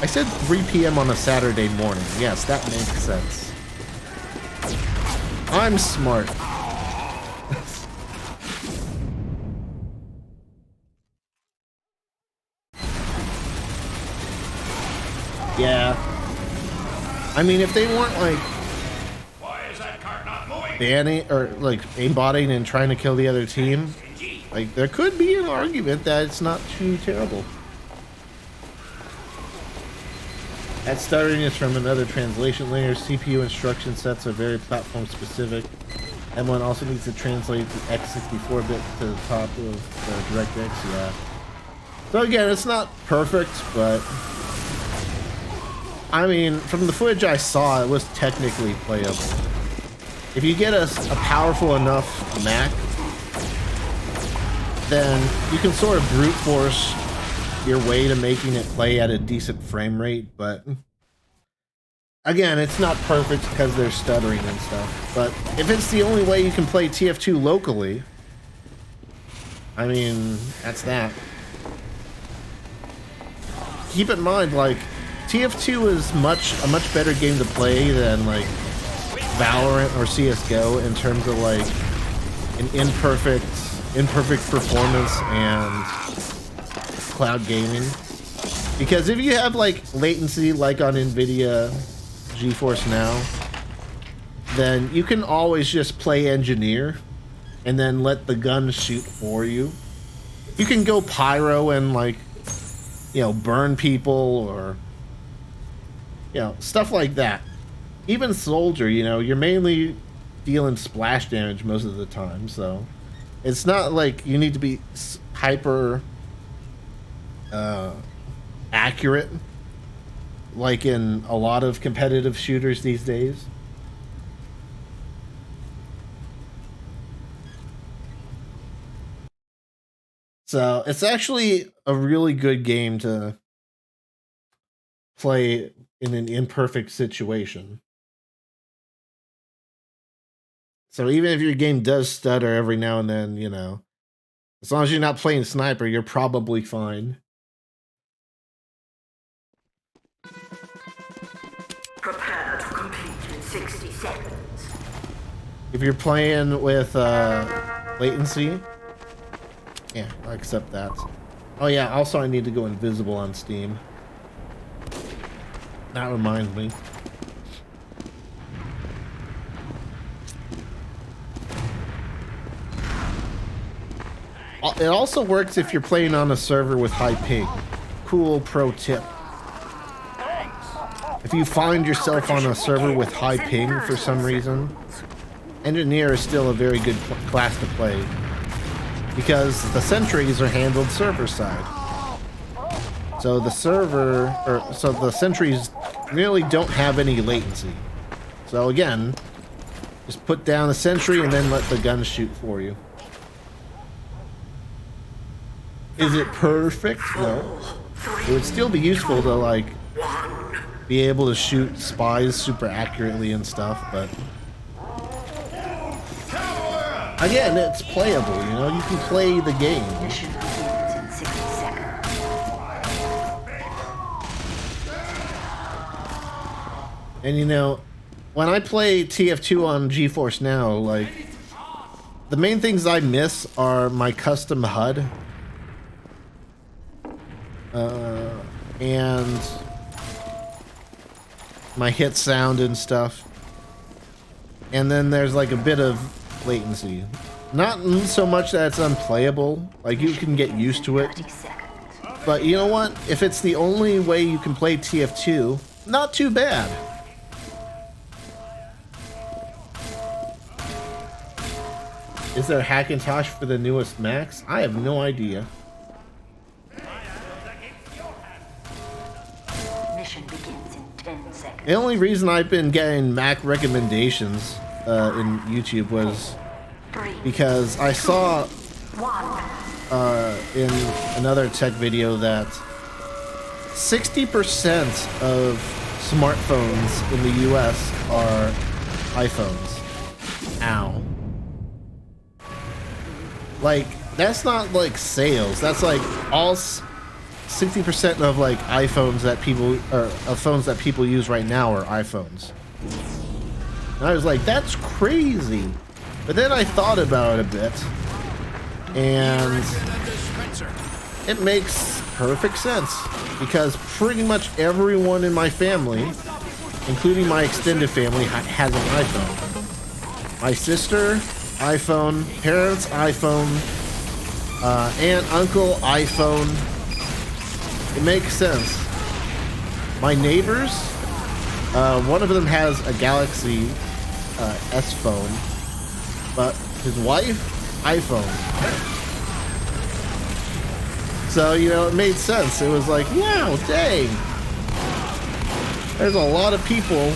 I said 3 p.m. on a Saturday morning. Yes, that makes sense. I'm smart. Yeah. I mean, if they weren't like Why is that cart not moving? banning or like aimbotting and trying to kill the other team, like, there could be an argument that it's not too terrible. That stuttering is from another translation layer. CPU instruction sets are very platform specific. M1 also needs to translate the x64 bit to the top of the DirectX. Yeah. So again, it's not perfect, but I mean, from the footage I saw, it was technically playable. If you get a powerful enough Mac, then you can sort of brute force your way to making it play at a decent frame rate, but again, it's not perfect because there's stuttering and stuff. But if it's the only way you can play TF2 locally, I mean, that's that. Keep in mind, like, TF2 is a much better game to play than like Valorant or CSGO in terms of like an imperfect performance and cloud gaming. Because if you have like latency like on Nvidia GeForce Now, then you can always just play engineer and then let the gun shoot for you. You can go pyro and, like, you know, burn people or, you know, stuff like that. Even soldier, you know, you're mainly dealing splash damage most of the time, so it's not like you need to be hyper accurate like in a lot of competitive shooters these days. So it's actually a really good game to play in an imperfect situation. So even if your game does stutter every now and then, you know, as long as you're not playing sniper, you're probably fine. Prepare to complete in 60 seconds. If you're playing with latency, yeah, I accept that. Oh yeah, also I need to go invisible on Steam. That reminds me. It also works if you're playing on a server with high ping. Cool pro tip. If you find yourself on a server with high ping for some reason, Engineer is still a very good class to play because the sentries are handled server side. So the the sentries really don't have any latency. So again, just put down a sentry and then let the gun shoot for you. Is it perfect? No. It would still be useful to, like, be able to shoot spies super accurately and stuff, but again, it's playable, you know? You can play the game. Mission begins in 60 seconds. And you know, when I play TF2 on GeForce Now, like, the main things I miss are my custom HUD. And my hit sound and stuff. and then there's like a bit of latency. Not so much that it's unplayable, like you can get used to it. 30 seconds. But you know what? If it's the only way you can play TF2, not too bad. Is there Hackintosh for the newest Macs? I have no idea. Mission begins in 10 seconds. The only reason I've been getting Mac recommendations in YouTube was 3, because I saw 1. in another tech video that 60% of smartphones in the US are iPhones. Ow. Like, that's not like sales. That's like all 60% of like iPhones that people, or of phones that people use right now are iPhones. And I was like, that's crazy. But then I thought about it a bit, and it makes perfect sense because pretty much everyone in my family, including my extended family, has an iPhone. My sister, iPhone, parents, iPhone, aunt, uncle, iPhone. It makes sense. My neighbors, one of them has a Galaxy S phone, but his wife, iPhone. So, you know, it made sense. It was like, wow, dang. There's a lot of people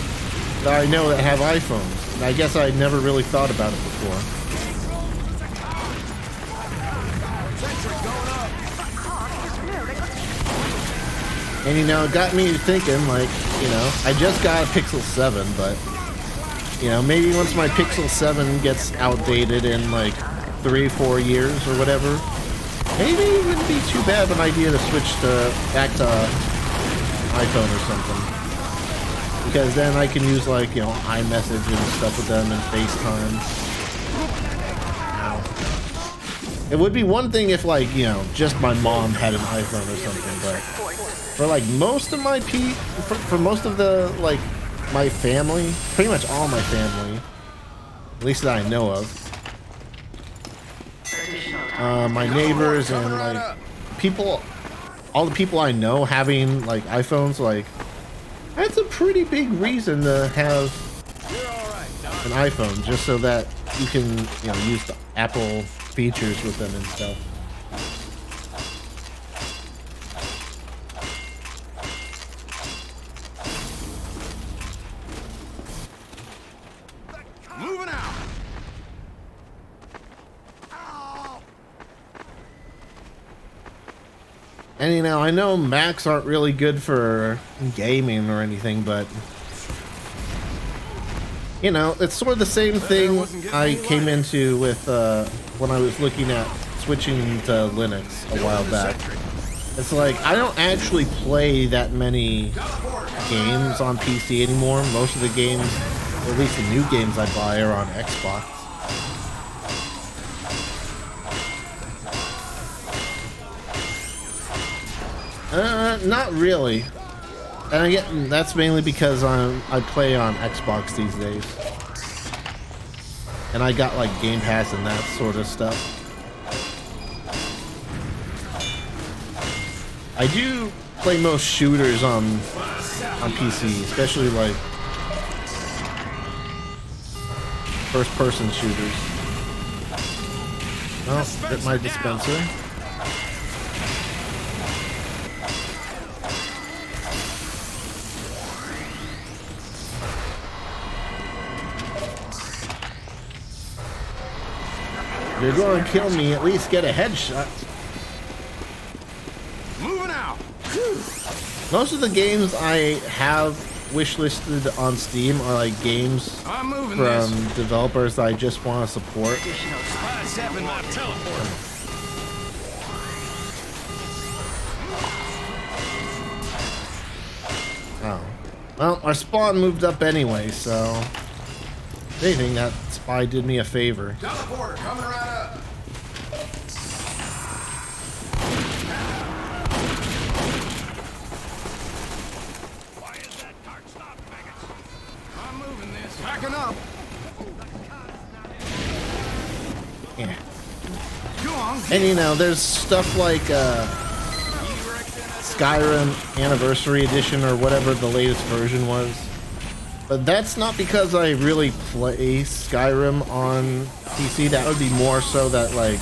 that I know that have iPhones. And I guess I never really thought about it before. And, you know, it got me thinking, like, you know, I just got a Pixel 7, but, you know, maybe once my Pixel 7 gets outdated in, like, 3-4 years or whatever, maybe it wouldn't be too bad of an idea to switch back to iPhone or something. Because then I can use, like, you know, iMessage and stuff with them and FaceTime. Ow. It would be one thing if, like, you know, just my mom had an iPhone or something, but for, like, most of my for most of the, like, my family, pretty much all my family, at least that I know of, my neighbors and, like, people, all the people I know having, like, iPhones, like, that's a pretty big reason to have an iPhone, just so that you can, you know, use the Apple features with them and stuff. Moving out. And, you know, I know Macs aren't really good for gaming or anything, but, you know, it's sort of the same thing I came into with when I was looking at switching to Linux a while back. It's like, I don't actually play that many games on PC anymore. Most of the games, or at least the new games I buy, are on Xbox. Not really. And again, that's mainly because I play on Xbox these days. And I got, like, Game Pass and that sort of stuff. I do play most shooters on PC, especially, like, first-person shooters. Oh, hit my dispenser. You're going to kill me, at least get a headshot. Moving out. Most of the games I have wishlisted on Steam are like games I'm moving from this. developers that I just want to support. Spies having my teleport. Oh. Well, our spawn moved up anyway, so if anything, that spy did me a favor. Teleporter coming right up. Why is that cart stopped, maggots? I'm moving this. Backing up. And you know, there's stuff like Skyrim Anniversary Edition or whatever the latest version was. But that's not because I really play Skyrim on PC. That would be more so that, like,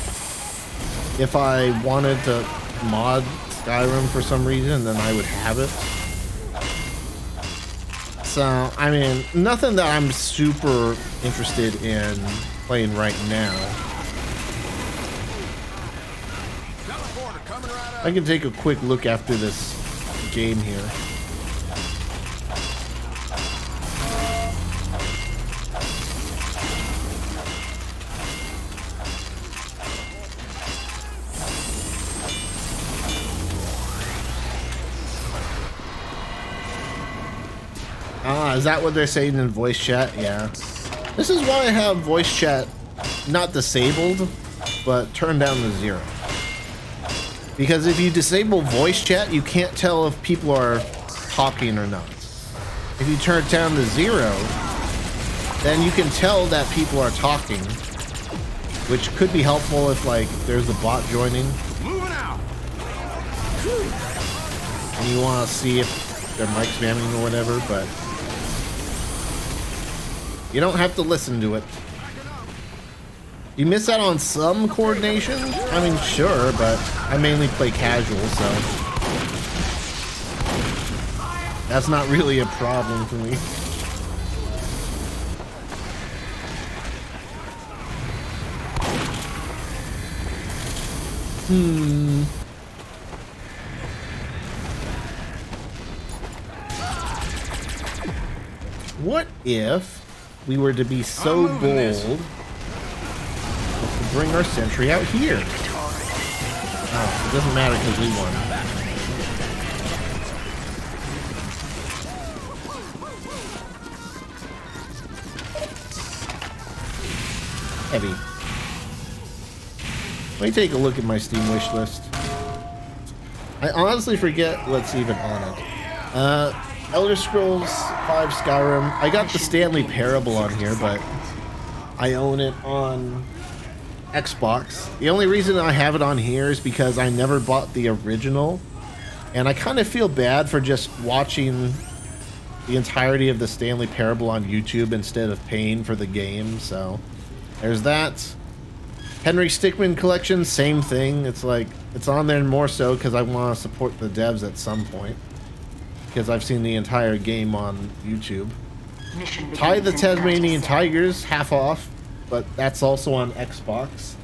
if I wanted to mod Skyrim for some reason, then I would have it. So, I mean, nothing that I'm super interested in playing right now. I can take a quick look after this game here. Ah, is that what they're saying in voice chat? Yeah. This is why I have voice chat not disabled, but turned down to 0. Because if you disable voice chat, you can't tell if people are talking or not. If you turn it down to 0, then you can tell that people are talking, which could be helpful if, like, there's a bot joining. Moving out. And you want to see if they're mic spamming or whatever, but you don't have to listen to it. You miss out on some coordination? I mean, sure, but I mainly play casual, so that's not really a problem for me. What if we were to be so bold as to bring our sentry out here? Oh, it doesn't matter because we won. Heavy. Let me take a look at my Steam wish list. I honestly forget what's even on it. Elder Scrolls 5 Skyrim. I got the Stanley Parable on here, but I own it on Xbox. The only reason I have it on here is because I never bought the original, and I kind of feel bad for just watching the entirety of the Stanley Parable on YouTube instead of paying for the game. So there's that. Henry Stickmin collection, same thing. It's like, it's on there more so because I want to support the devs at some point, because I've seen the entire game on YouTube. Ty the Tasmanian Tigers, half off, but that's also on Xbox.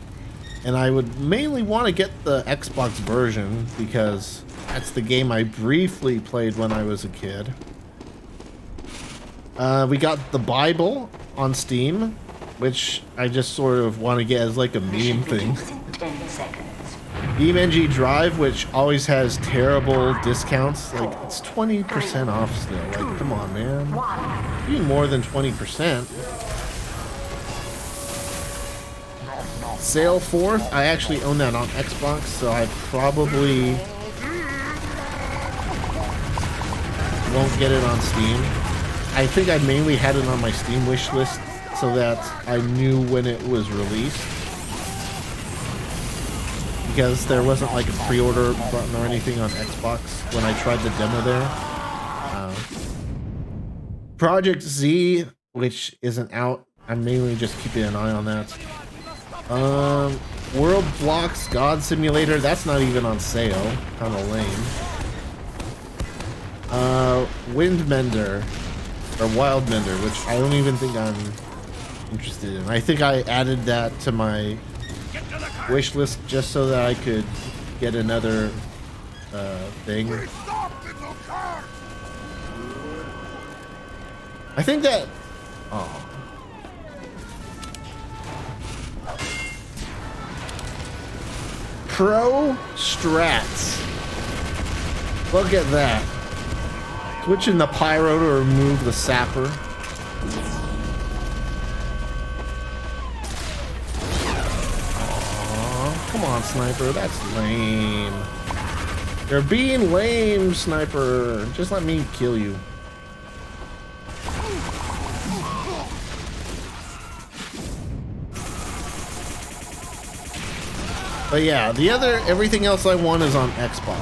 And I would mainly want to get the Xbox version because that's the game I briefly played when I was a kid. We got the Bible on Steam, which I just sort of want to get as like a meme thing. BeamNG Drive, which always has terrible discounts. Like, it's 20% off still. Like, come on, man. Be more than 20%. Sail Forth, I actually own that on Xbox, so I probably won't get it on Steam. I think I mainly had it on my Steam wish list so that I knew when it was released, because there wasn't like a pre-order button or anything on Xbox when I tried the demo there. Project Z, which isn't out, I'm mainly just keeping an eye on that. World Blocks God Simulator, that's not even on sale, kind of lame. Windmender, or Wildmender, which I don't even think I'm interested in. I think I added that to my wish list just so that I could get another thing. I think that... Oh. Pro Strats. Look at that. Switching the pyro to remove the sapper. Come on, Sniper, that's lame. You're being lame, Sniper. Just let me kill you. But yeah, everything else I want is on Xbox.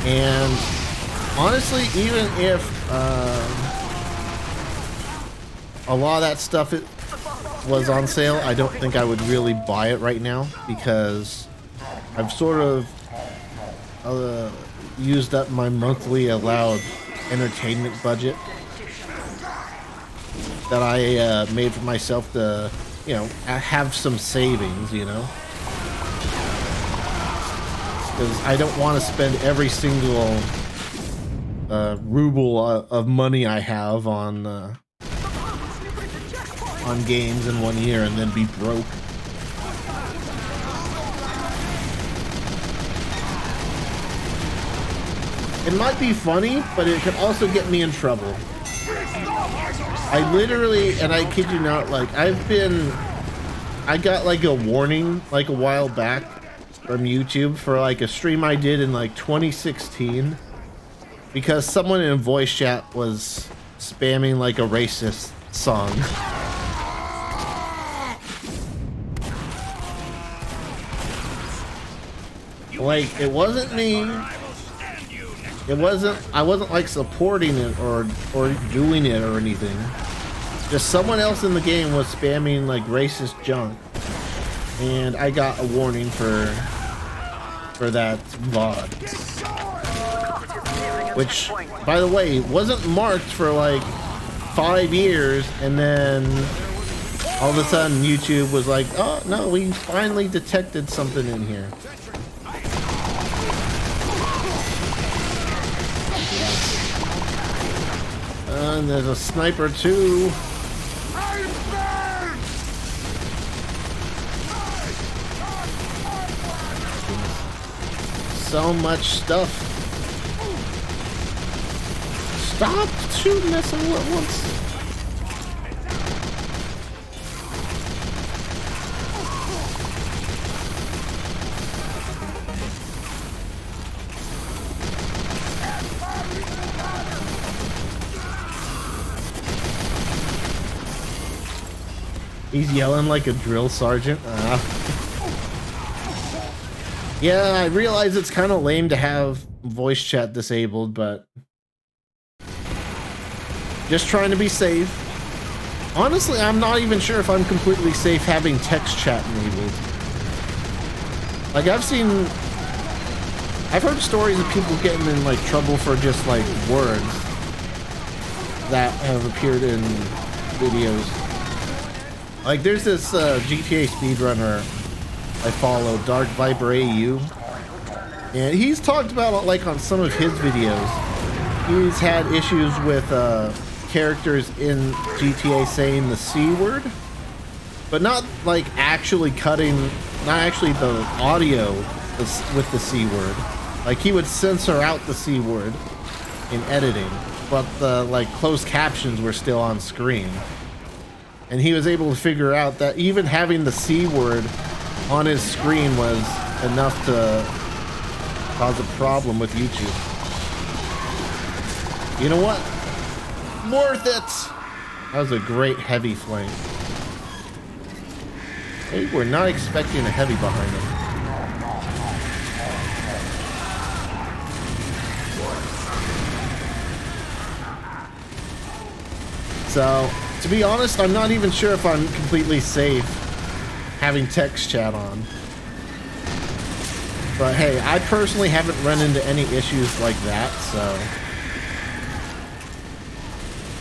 And honestly, even if a lot of that stuff was on sale, I don't think I would really buy it right now, because I've sort of used up my monthly allowed entertainment budget that I made for myself to, you know, have some savings, you know, because I don't want to spend every single ruble of money I have on games in 1 year and then be broke. It might be funny, but it could also get me in trouble. I literally, and I kid you not, like, I got like a warning like a while back from YouTube for like a stream I did in like 2016 because someone in voice chat was spamming like a racist song. Like, it wasn't me. I wasn't like supporting it or doing it or anything. Just someone else in the game was spamming like racist junk, and I got a warning for that VOD. Which, by the way, wasn't marked for like 5 years, and then all of a sudden YouTube was like, "Oh no, we finally detected something in here." And there's a sniper too. So much stuff. Stop shooting us all at once. He's yelling like a drill sergeant. Yeah, I realize it's kind of lame to have voice chat disabled, but just trying to be safe. Honestly, I'm not even sure if I'm completely safe having text chat enabled. Like, I've heard stories of people getting in like trouble for just like words that have appeared in videos. Like, there's this GTA speedrunner I follow, Dark Viper AU, and he's talked about, like, on some of his videos, he's had issues with characters in GTA saying the C word, but not like actually not actually the audio with the C word. Like, he would censor out the C word in editing, but the like closed captions were still on screen. And he was able to figure out that even having the C word on his screen was enough to cause a problem with YouTube. You know what? Worth it! That was a great heavy flank. They were not expecting a heavy behind him. So, to be honest, I'm not even sure if I'm completely safe having text chat on. But hey, I personally haven't run into any issues like that, so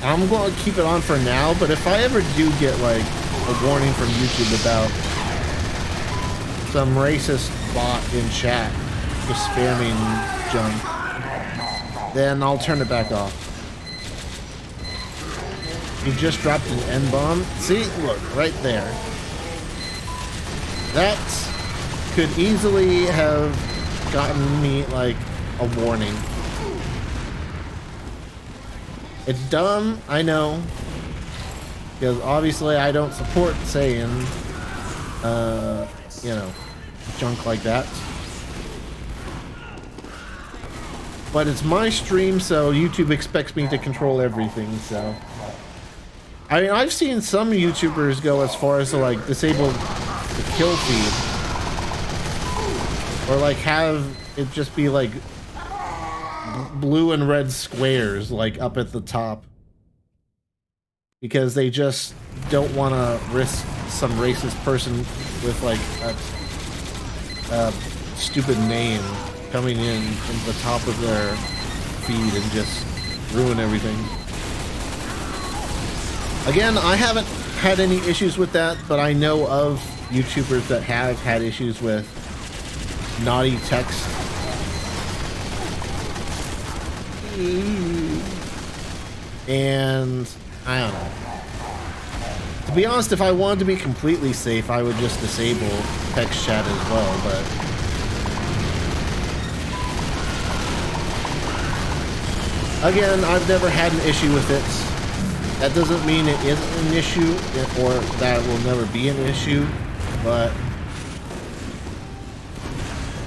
I'm going to keep it on for now. But if I ever do get like a warning from YouTube about some racist bot in chat just spamming junk, then I'll turn it back off. He just dropped an N-bomb. See, look, right there. That could easily have gotten me, like, a warning. It's dumb, I know. Because obviously I don't support saying, you know, junk like that. But it's my stream, so YouTube expects me to control everything, so I mean, I've seen some YouTubers go as far as to like disable the kill feed, or like have it just be like blue and red squares like up at the top, because they just don't want to risk some racist person with like a stupid name coming in from the top of their feed and just ruin everything. Again, I haven't had any issues with that, but I know of YouTubers that have had issues with naughty text. And I don't know. To be honest, if I wanted to be completely safe, I would just disable text chat as well, but again, I've never had an issue with it. That doesn't mean it isn't an issue, or that it will never be an issue, but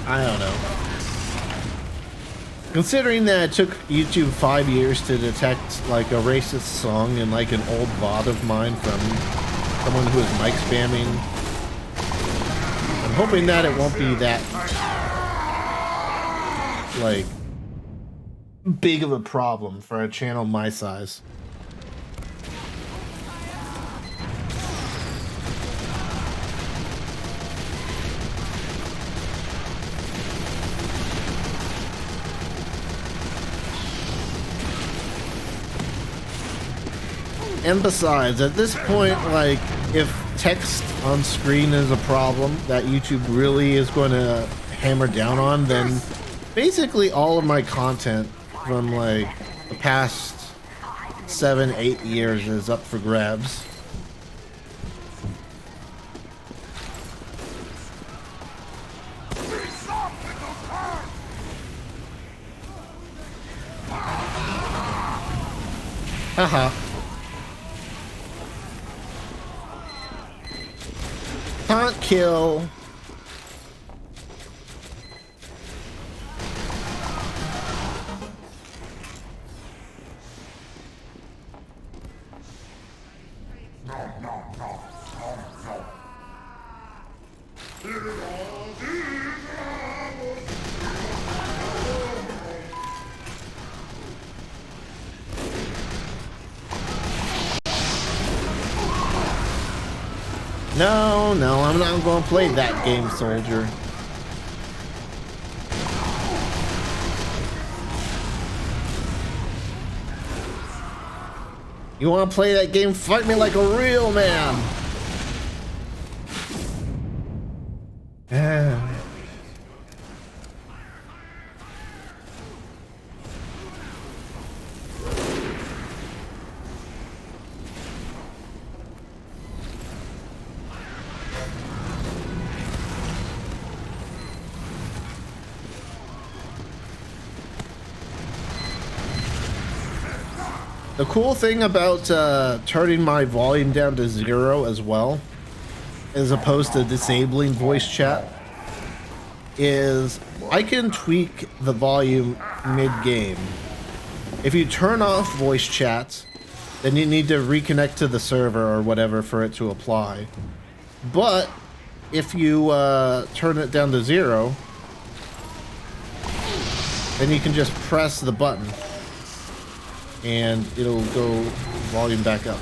I don't know. Considering that it took YouTube 5 years to detect like a racist song in like an old VOD of mine from someone who is mic spamming, I'm hoping that it won't be that like big of a problem for a channel my size. And besides, at this point, like, if text on screen is a problem that YouTube really is going to hammer down on, then basically all of my content from, like, the past 7-8 years is up for grabs. Haha. Can't kill. No, I'm not going to play that game, soldier. You want to play that game? Fight me like a real man. The cool thing about turning my volume down to 0 as well, as opposed to disabling voice chat, is I can tweak the volume mid-game. If you turn off voice chat, then you need to reconnect to the server or whatever for it to apply. But if you turn it down to 0, then you can just press the button and it'll go volume back up.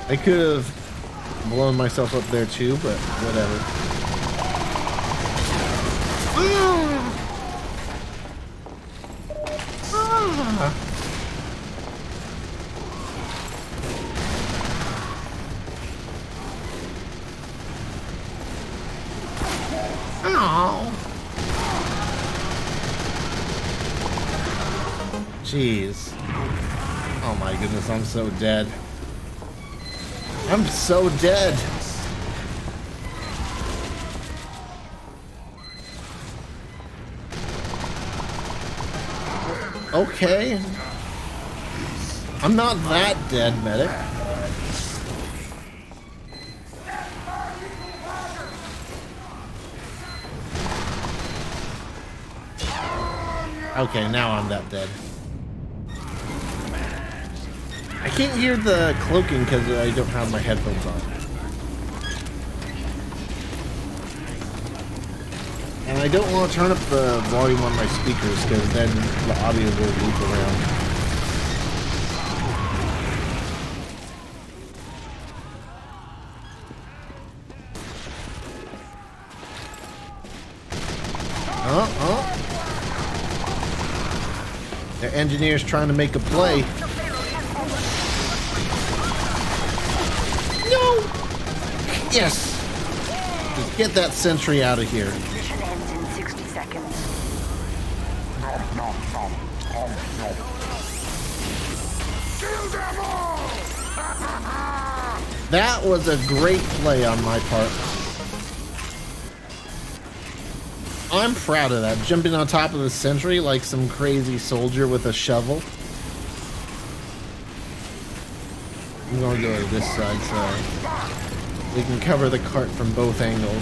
I could have blown myself up there too, but whatever. Jeez. Oh my goodness, I'm so dead. I'm so dead. Okay. I'm not that dead, medic. Okay, now I'm that dead. I can't hear the cloaking because I don't have my headphones on. And I don't want to turn up the volume on my speakers because then the audio will loop around. The engineer's trying to make a play. No! Yes! Just get that sentry out of here. Mission ends in 60 seconds. That was a great play on my part. I'm proud of that. Jumping on top of the sentry like some crazy soldier with a shovel. I'm gonna go to this side so we can cover the cart from both angles.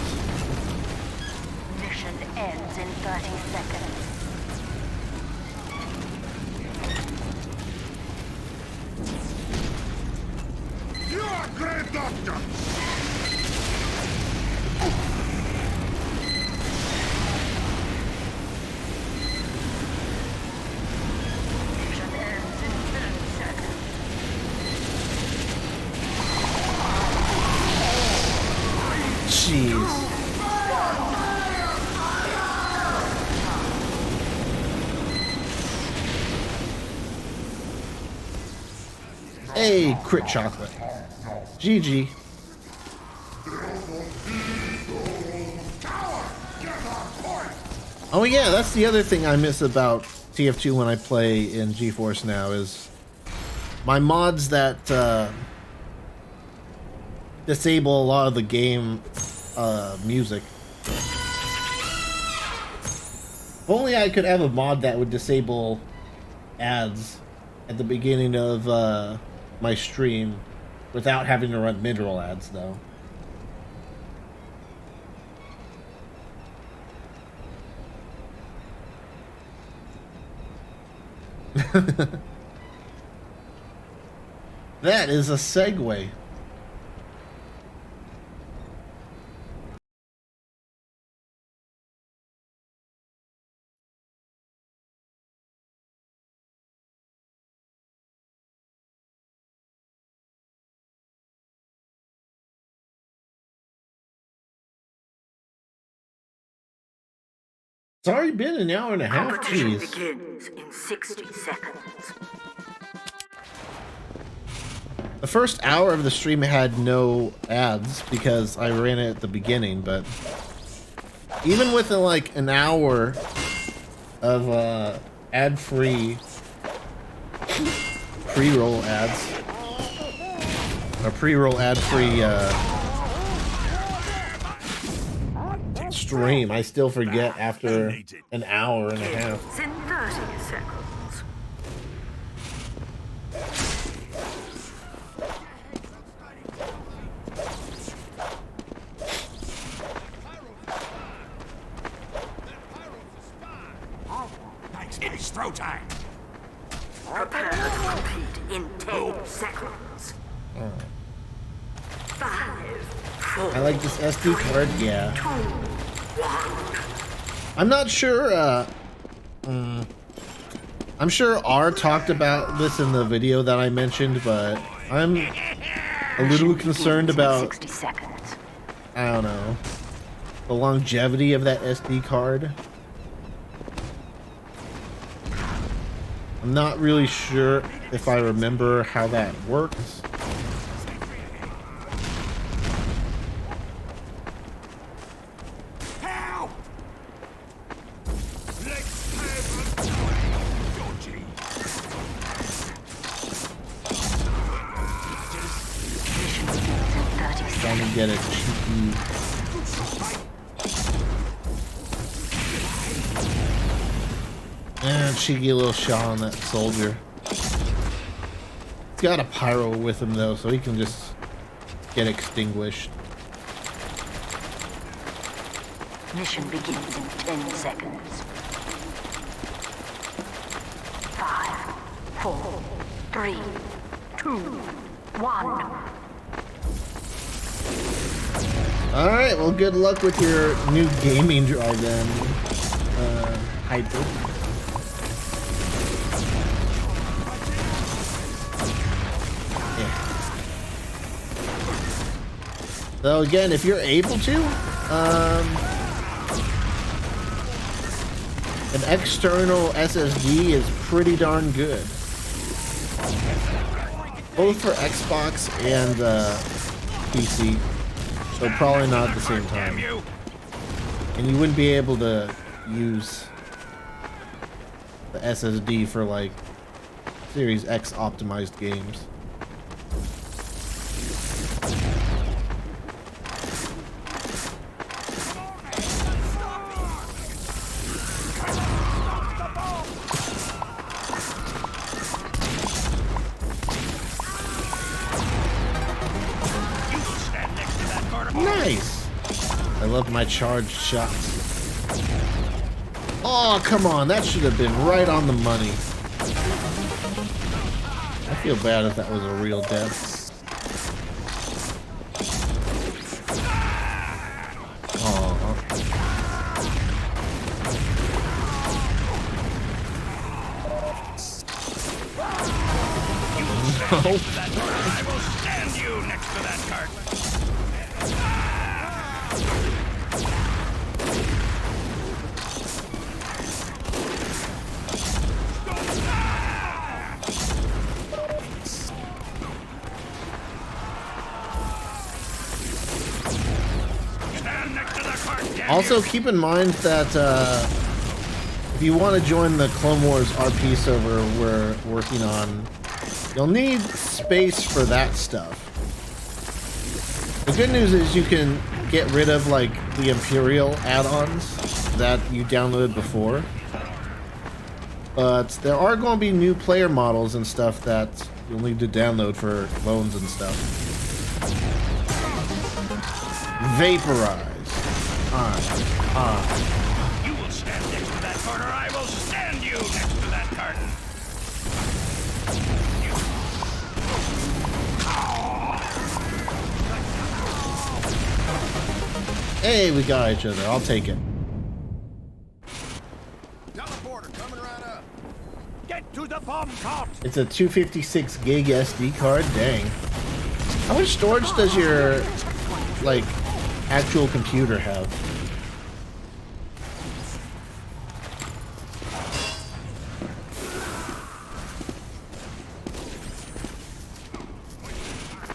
Mission ends in 30 seconds. You are a great doctor! Mission ends in 10 seconds. Jeez. Hey, crit chocolate. GG. Oh yeah, that's the other thing I miss about TF2 when I play in GeForce now is my mods that disable a lot of the game music. If only I could have a mod that would disable ads at the beginning of my stream without having to run mid-roll ads though. That is a segue. It's already been an hour and a half. Competition Jeez. begins in 60 seconds. The first hour of the stream had no ads because I ran it at the beginning, but even with like an hour of ad-free pre-roll ads, or pre-roll ad-free stream, I still forget after an hour and a half. It's in 30 seconds. It's throw time! Prepare to compete in 10 seconds. 5, 4, I like this SD card, yeah. 2, 1. I'm not sure, I'm sure R talked about this in the video that I mentioned, but I'm a little concerned about, 60 seconds. I don't know, the longevity of that SD card. I'm not really sure if I remember how that works. Help! Let's have a dodgy. Mission begins in 30 seconds. Trying to get a cheeky. Cheeky little shot on that soldier. He's got a pyro with him though, so he can just get extinguished. Mission begins in 10 seconds. 5, 4, 3, 2, 1. Alright, well, good luck with your new gaming drive then, Hyper. Yeah. So again, if you're able to, an external SSD is pretty darn good. Both for Xbox and PC. So probably not at the same time. And you wouldn't be able to use the SSD for like Series X optimized games. Nice! I love my charged shots. Oh, come on. That should have been right on the money. I feel bad if that was a real death. Oh. No. I will stand you next to that cart. Also, keep in mind that if you want to join the Clone Wars RP server we're working on, you'll need space for that stuff. The good news is you can get rid of like the Imperial add-ons that you downloaded before. But there are going to be new player models and stuff that you'll need to download for clones and stuff. Vaporize. You will stand next to that cart, or I will stand you next to that cart. Hey, we got each other. I'll take it. Teleporter coming right up. Get to the bomb cart. It's a 256 gig SD card. Dang. How much storage does your like actual computer have?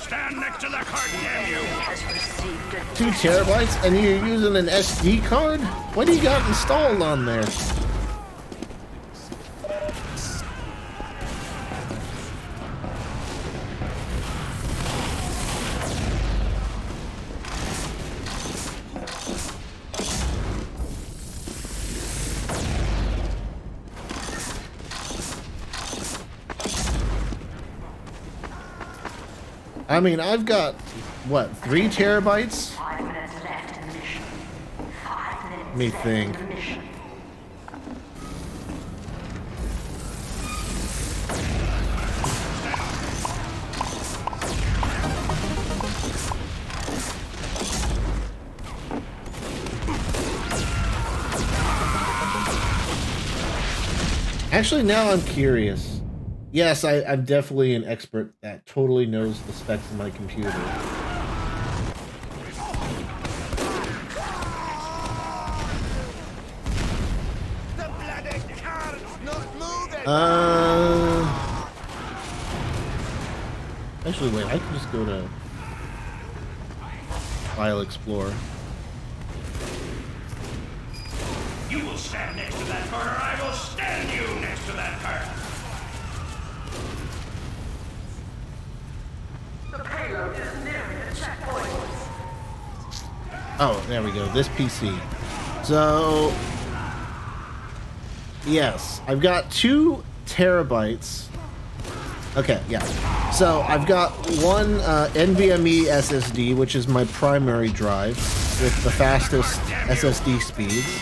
Stand next to the cart, damn you. 2 terabytes and you're using an SD card? What do you got installed on there? I mean, I've got, what, 3 terabytes? 5 minutes left in the mission. 5 minutes Let me think. left in the mission. Actually, now I'm curious. Yes, I'm definitely an expert that totally knows the specs of my computer. The bloody cart's not moving. Actually, wait, I can just go to File Explorer. You will stand next to that cart, or I will stand you next to that cart. Oh, there we go. This PC. So, yes, I've got 2 terabytes Okay, yeah. So I've got one NVMe SSD, which is my primary drive with the fastest SSD speeds.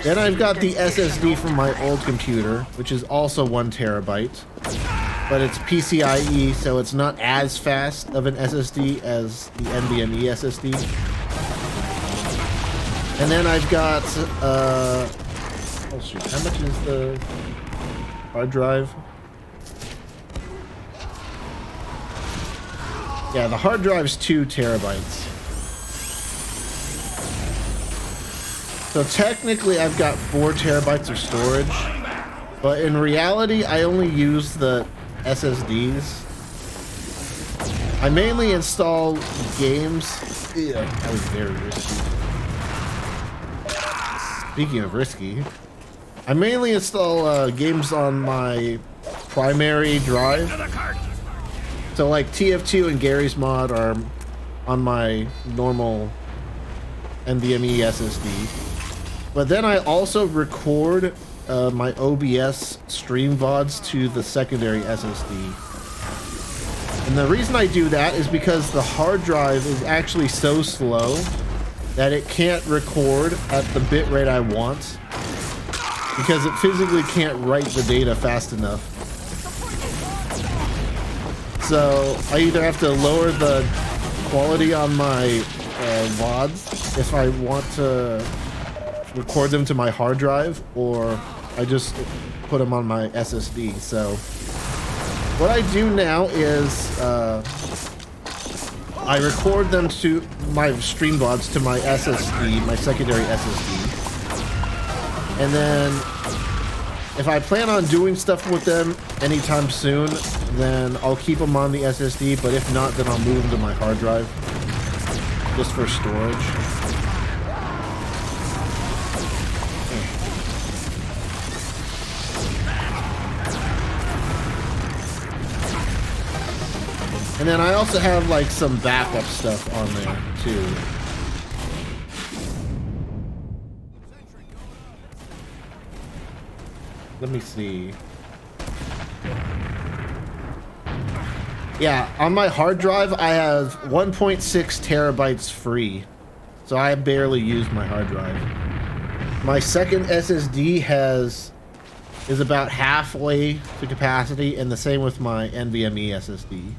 Then I've got the SSD from my old computer, which is also 1 terabyte, but it's PCIe, so it's not as fast of an SSD as the NVMe SSD. And then I've got, oh shoot, how much is the hard drive? Yeah, the hard drive's 2 terabytes. So technically I've got 4 terabytes of storage, but in reality I only use the SSDs. I mainly install games. Yeah, that was very risky. Speaking of risky, I mainly install games on my primary drive. So like TF2 and Gary's Mod are on my normal NVMe SSD. But then I also record my OBS stream VODs to the secondary SSD. And the reason I do that is because the hard drive is actually so slow that it can't record at the bit rate I want, because it physically can't write the data fast enough. So I either have to lower the quality on my VODs if I want to record them to my hard drive, or I just put them on my SSD. So what I do now is I record them to my stream VODs to my SSD, my secondary SSD, and then if I plan on doing stuff with them anytime soon, then I'll keep them on the SSD, but if not, then I'll move them to my hard drive just for storage. And then I also have like some backup stuff on there too. Let me see. Yeah, on my hard drive I have 1.6 terabytes free, so I barely use my hard drive. My second SSD is about halfway to capacity, and the same with my NVMe SSD.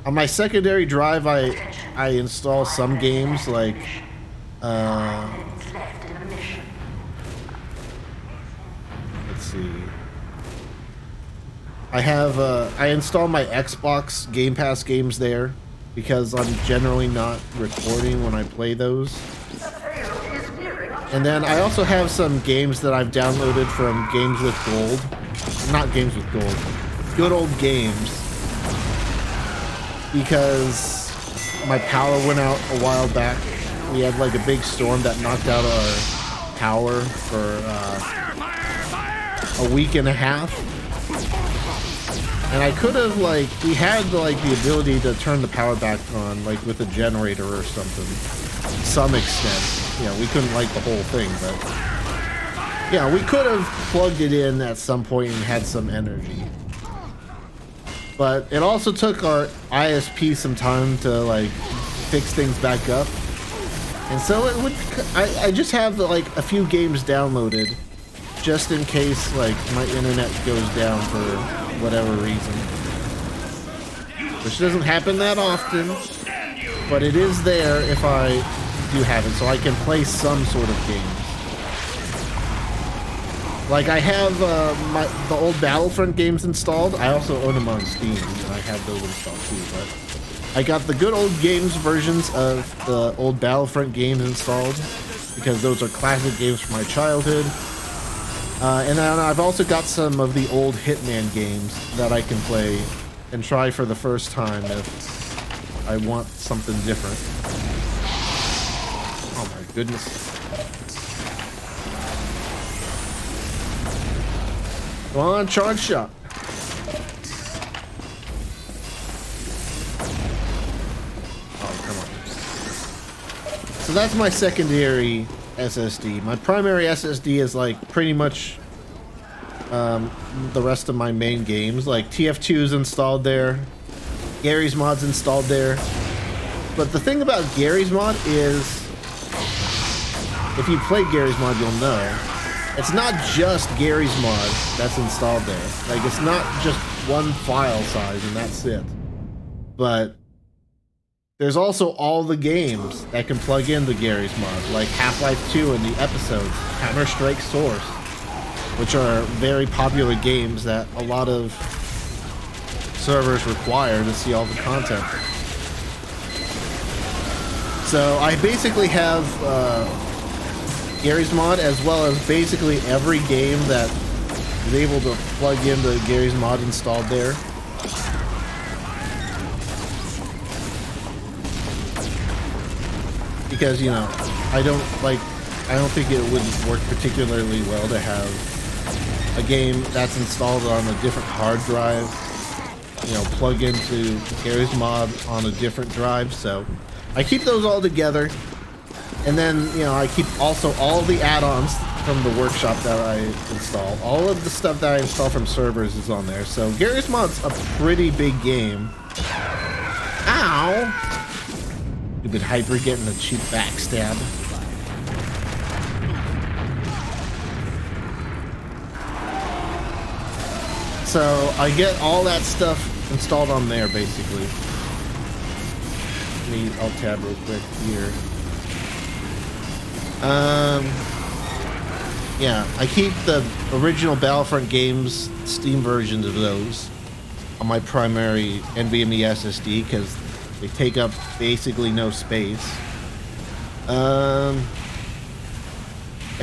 On my secondary drive, I install some games like let's see. I install my Xbox Game Pass games there because I'm generally not recording when I play those. And then I also have some games that I've downloaded from Games with Gold. Not Games with Gold. Good Old Games. Because my power went out a while back. We had like a big storm that knocked out our power for a week and a half. And I could have we had like the ability to turn the power back on like with a generator or something. To some extent. You know, we couldn't light the whole thing, but yeah, we could have plugged it in at some point and had some energy. But it also took our ISP some time to like fix things back up, and so it would. I just have like a few games downloaded, just in case like my internet goes down for whatever reason, which doesn't happen that often, but it is there if I do have it, so I can play some sort of games. Like I have the old Battlefront games installed. I also own them on Steam, and I have those installed too. But I got the good old games versions of the old Battlefront games installed because those are classic games from my childhood. And then I've also got some of the old Hitman games that I can play and try for the first time if I want something different. Oh my goodness. Come on, charge shot. Oh, come on. So that's my secondary SSD. My primary SSD is like pretty much the rest of my main games. Like TF2 is installed there, Gary's Mod's installed there. But the thing about Gary's Mod is, if you play Gary's Mod, you'll know it's not just Gary's Mod that's installed there. Like, it's not just one file size and that's it. But there's also all the games that can plug into Gary's Mod, like Half-Life 2 and the episodes, Counter-Strike Source, which are very popular games that a lot of servers require to see all the content. So I basically have Gary's Mod, as well as basically every game that is able to plug into Gary's Mod installed there. Because, you know, I don't think it would work particularly well to have a game that's installed on a different hard drive, you know, plug into Gary's Mod on a different drive. So I keep those all together, and then, you know, I keep also all the add-ons from the workshop that I install. All of the stuff that I install from servers is on there. So Gary's Mod's a pretty big game. Ow! Stupid Hyper getting a cheap backstab. So I get all that stuff installed on there, basically. Let me alt tab real quick here. Yeah, I keep the original Battlefront games, Steam versions of those, on my primary NVMe SSD because they take up basically no space. I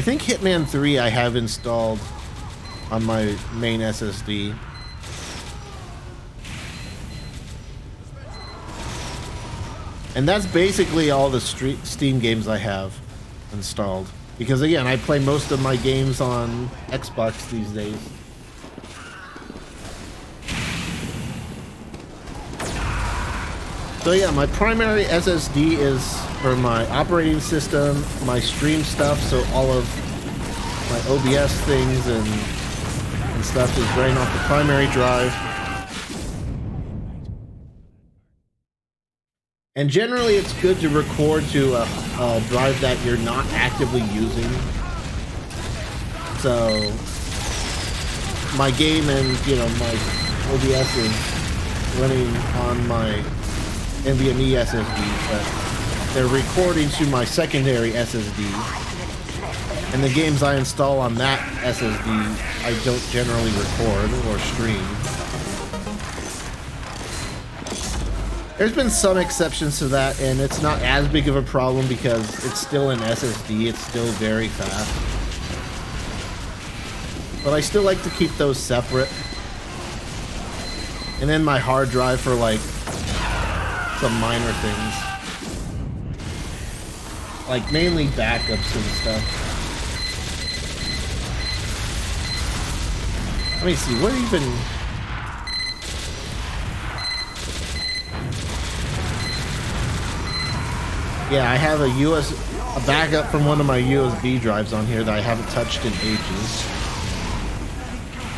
think Hitman 3 I have installed on my main SSD. And that's basically all the Steam games I have installed. Because again, I play most of my games on Xbox these days. So yeah, my primary SSD is for my operating system, my stream stuff, so all of my OBS things and stuff is running off the primary drive. And generally it's good to record to a drive that you're not actively using. So my game and, you know, my OBS is running on my NVMe SSD, but they're recording to my secondary SSD. And the games I install on that SSD, I don't generally record or stream. There's been some exceptions to that, and it's not as big of a problem because it's still an SSD, it's still very fast. But I still like to keep those separate. And then my hard drive for like some minor things. Like mainly backups and stuff. Let me see, what even... Yeah, I have a backup from one of my USB drives on here that I haven't touched in ages.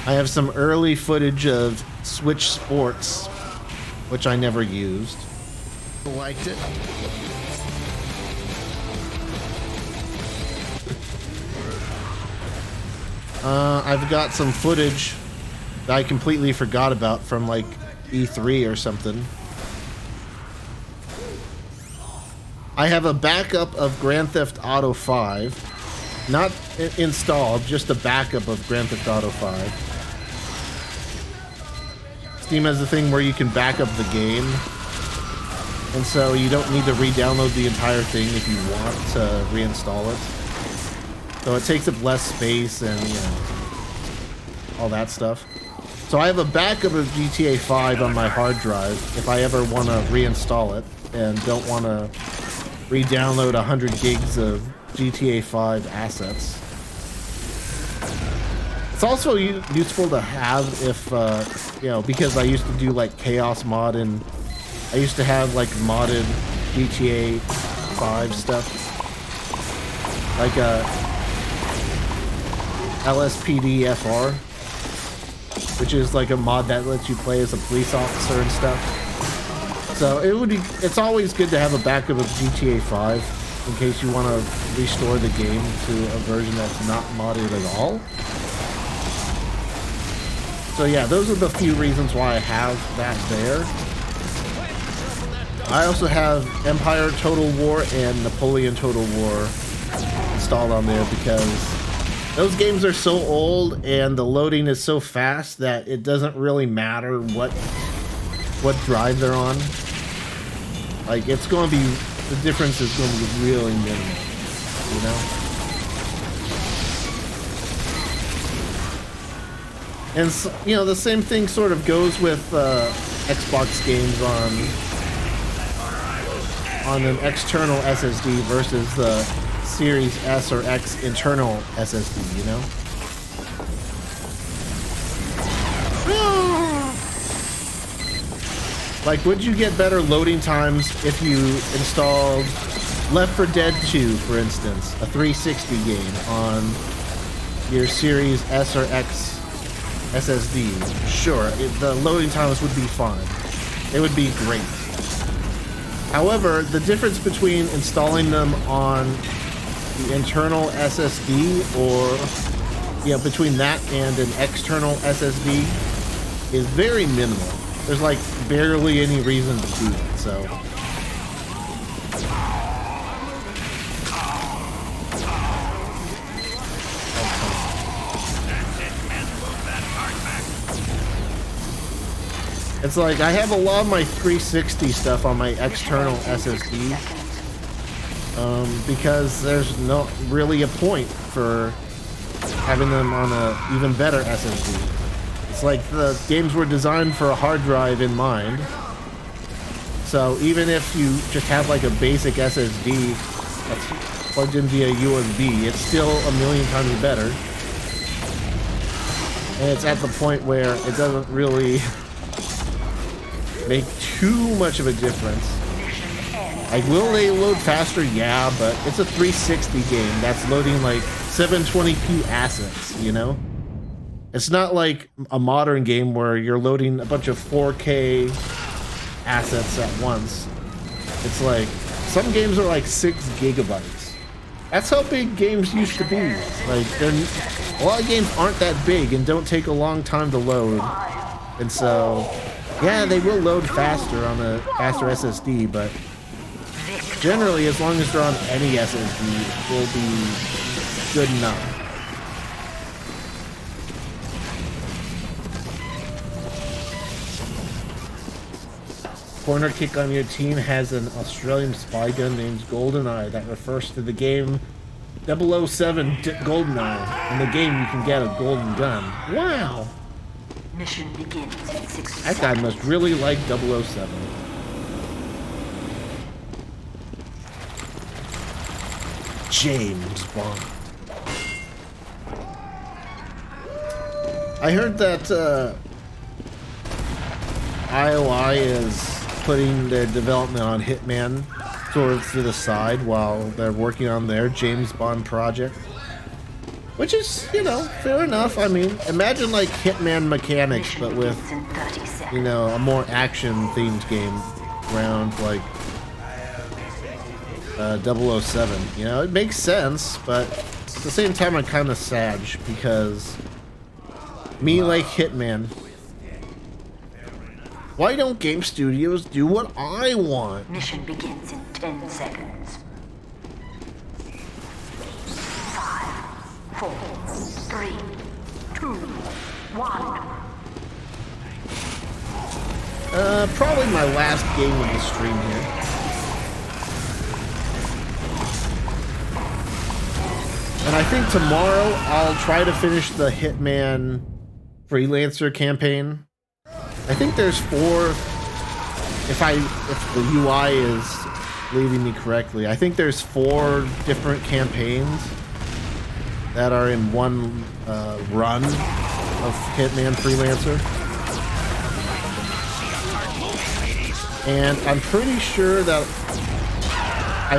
I have some early footage of Switch Sports, which I never used. Liked it. I've got some footage that I completely forgot about from like E3 or something. I have a backup of Grand Theft Auto 5. Not installed, just a backup of Grand Theft Auto 5. Steam has a thing where you can back up the game. And so you don't need to re-download the entire thing if you want to reinstall it. So it takes up less space and, you know, all that stuff. So I have a backup of GTA 5 on my hard drive if I ever want to reinstall it and don't want to re-download 100 gigs of GTA 5 assets. It's also useful to have if, you know, because I used to do like Chaos Mod and I used to have like modded GTA 5 stuff. Like LSPD FR. which is like a mod that lets you play as a police officer and stuff. So it's always good to have a backup of GTA 5 in case you want to restore the game to a version that's not modded at all. So yeah, those are the few reasons why I have that there. I also have Empire Total War and Napoleon Total War installed on there because those games are so old and the loading is so fast that it doesn't really matter what drive they're on. Like, it's going to be, the difference is going to be really minimal, you know? And, so, you know, the same thing sort of goes with Xbox games on an external SSD versus the Series S or X internal SSD, you know? Like, would you get better loading times if you installed Left 4 Dead 2, for instance, a 360 game on your Series S or X SSD? Sure, the loading times would be fine. It would be great. However, the difference between installing them on the internal SSD or, you know, between that and an external SSD is very minimal. There's like barely any reason to do it, so. It's like I have a lot of my 360 stuff on my external SSD because there's not really a point for having them on a even better SSD. It's like the games were designed for a hard drive in mind. So even if you just have like a basic SSD that's plugged in via USB, it's still a million times better. And it's at the point where it doesn't really make too much of a difference. Like, will they load faster? Yeah, but it's a 360 game that's loading like 720p assets, you know? It's not like a modern game where you're loading a bunch of 4K assets at once. It's like, some games are like 6 gigabytes. That's how big games used to be. Like, a lot of games aren't that big and don't take a long time to load. And so, yeah, they will load faster on a faster SSD, but generally, as long as they're on any SSD, it will be good enough. Corner kick on your team has an Australian spy gun named GoldenEye that refers to the game 007 GoldenEye. In the game, you can get a golden gun. Wow! Mission begins in 60 That guy must really like 007. James Bond. I heard that IOI is putting their development on Hitman sort of to the side while they're working on their James Bond project. Which is, you know, fair enough. I mean, imagine like Hitman mechanics, but with, you know, a more action-themed game around like 007. You know, it makes sense, but at the same time, I'm kind of sad because me like Hitman. Why don't game studios do what I want? Mission begins in 10 seconds. 5, 4, 3, 2, 1. Probably my last game of the stream here. And I think tomorrow I'll try to finish the Hitman Freelancer campaign. I think there's 4, if the UI is leading me correctly, I think there's 4 different campaigns that are in one run of Hitman Freelancer. And I'm pretty sure that I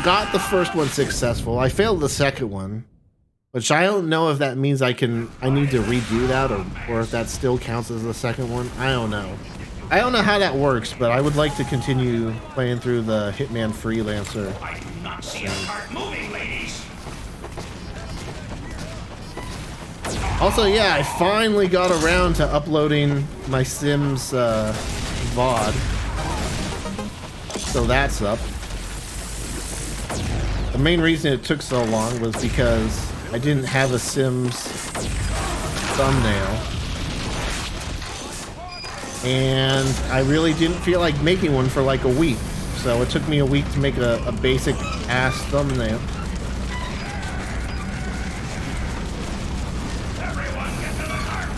got the first one successful. I failed the second one, Which I don't know if that means I need to redo that or if that still counts as the second one. I don't know. I don't know how that works, but I would like to continue playing through the Hitman Freelancer. I do not see a cart moving, ladies. Also, yeah, I finally got around to uploading my Sims VOD. So that's up. The main reason it took so long was because I didn't have a Sims thumbnail. And I really didn't feel like making one for like a week. So it took me a week to make a basic ass thumbnail. Everyone get to the cart.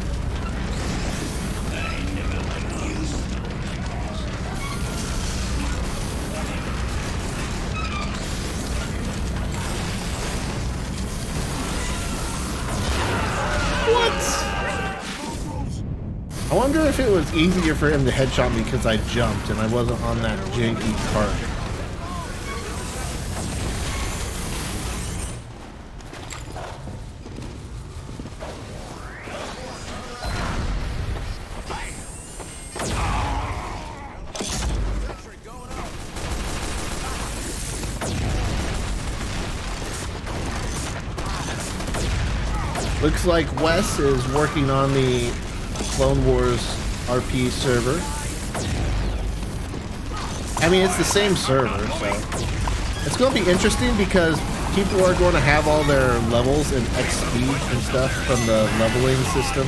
I wonder if it was easier for him to headshot me because I jumped and I wasn't on that janky cart. Looks like Wes is working on the Clone Wars RP server. I mean, it's the same server, so it's going to be interesting because people are going to have all their levels and XP and stuff from the leveling system.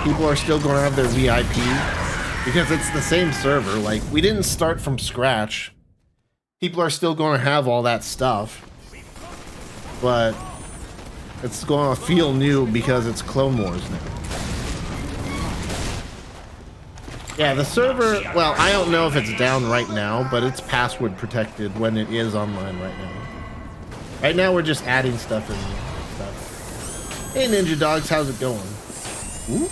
People are still going to have their VIP because it's the same server. Like, we didn't start from scratch. People are still going to have all that stuff, but it's going to feel new because it's Clone Wars now. Yeah, the server, well, I don't know if it's down right now, but it's password protected when it is online right now. Right now, we're just adding stuff in stuff. Hey, Ninja Dogs, how's it going? Ooh.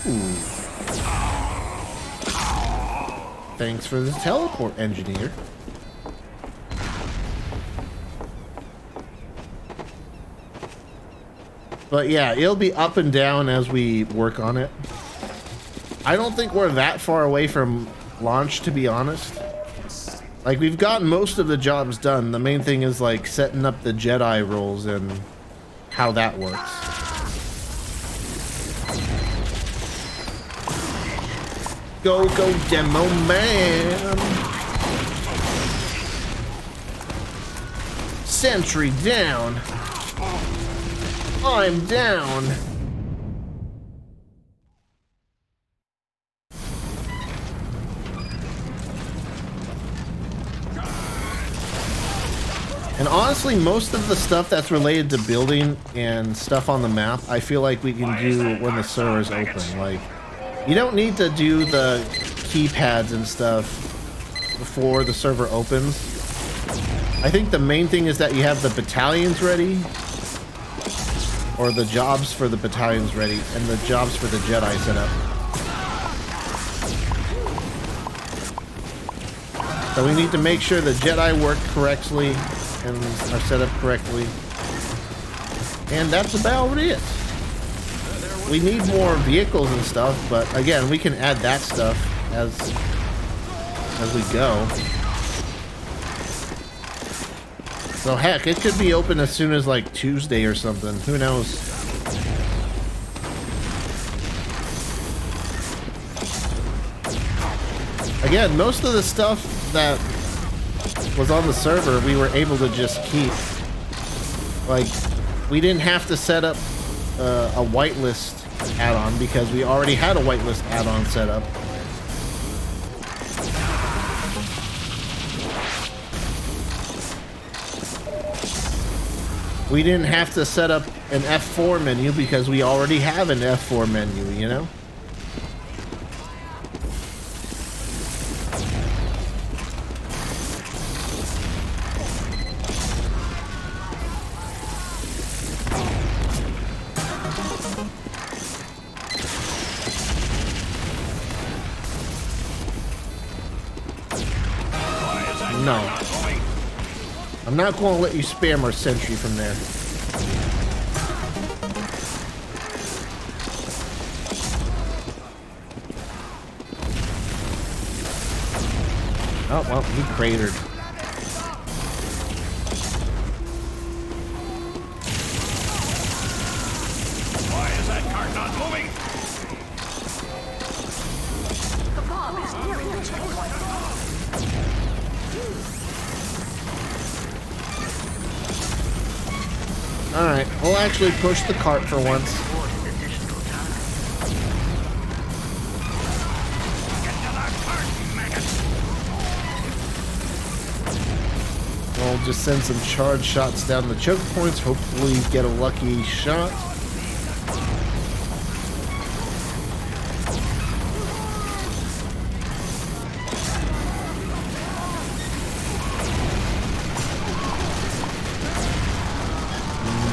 Thanks for the teleport, engineer. But yeah, it'll be up and down as we work on it. I don't think we're that far away from launch, to be honest. Like, we've got most of the jobs done. The main thing is, like, setting up the Jedi roles and how that works. Go, go, demo man! Sentry down! I'm down! And honestly, most of the stuff that's related to building and stuff on the map, I feel like we can do when the server's open. Like, you don't need to do the keypads and stuff before the server opens. I think the main thing is that you have the battalions ready, or the jobs for the battalions ready, and the jobs for the Jedi set up. So we need to make sure the Jedi work correctly and are set up correctly. And that's about it. We need more vehicles and stuff, but again, we can add that stuff as we go. So heck, it could be open as soon as like Tuesday or something. Who knows? Again, most of the stuff that was on the server we were able to just keep. Like, we didn't have to set up a whitelist add-on because we already had a whitelist add-on set up. We didn't have to set up an F4 menu because we already have an F4 menu, you know? No. I'm not going to let you spam our sentry from there. Oh, well, he cratered. Why is that cart not moving? The bomb is nearing the checkpoint. Alright, we'll actually push the cart for once. We'll just send some charge shots down the choke points, hopefully get a lucky shot.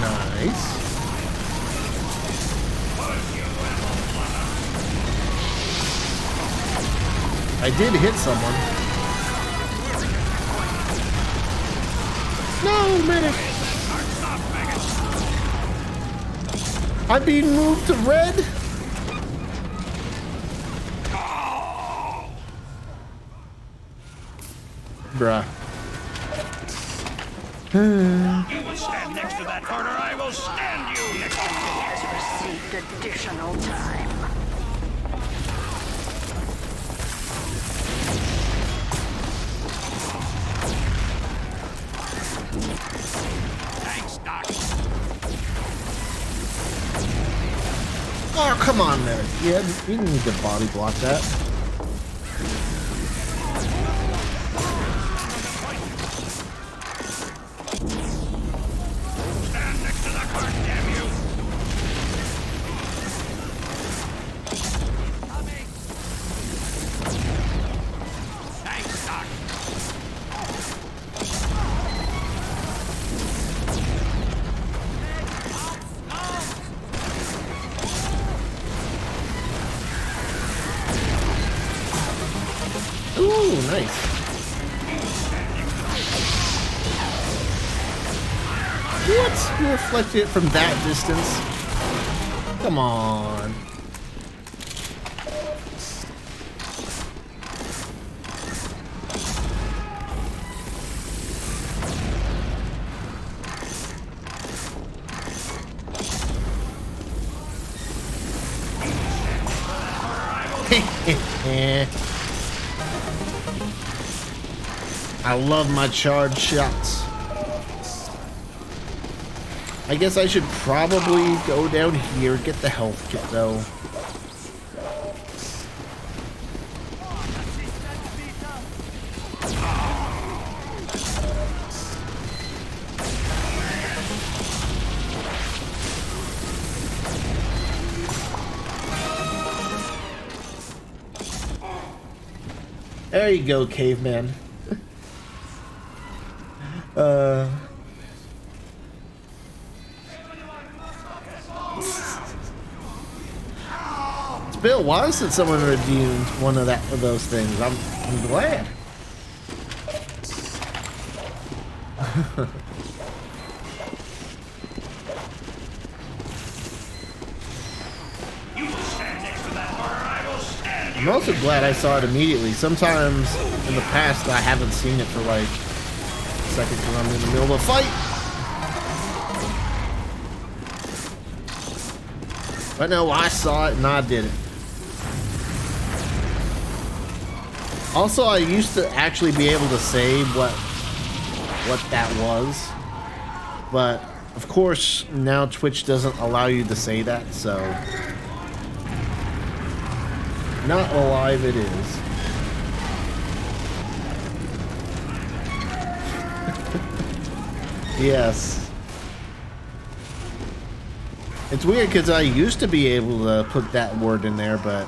Nice. I did hit someone. No, medic! I'm being moved to red? Bruh. You will stand next to that cart, or I will stand you next to it. Has received additional time. Thanks, Doc. Oh, come on there. Yeah, you didn't need to body block that. Stand next to the cart, damn you. Thanks, Doc. Ooh, nice. What? You reflected it from that distance? Come on. I love my charge shots. I guess I should probably go down here, get the health kit though. There you go, caveman. It's been a while since someone redeemed one of those things. I'm glad. You will stand next to that cart, or I will stand you. I'm also glad I saw it immediately. Sometimes in the past I haven't seen it for like a second because I'm in the middle of a fight. But no, I saw it and I did it. Also, I used to actually be able to say what that was, but of course now Twitch doesn't allow you to say that, so not alive it is. Yes. It's weird because I used to be able to put that word in there, but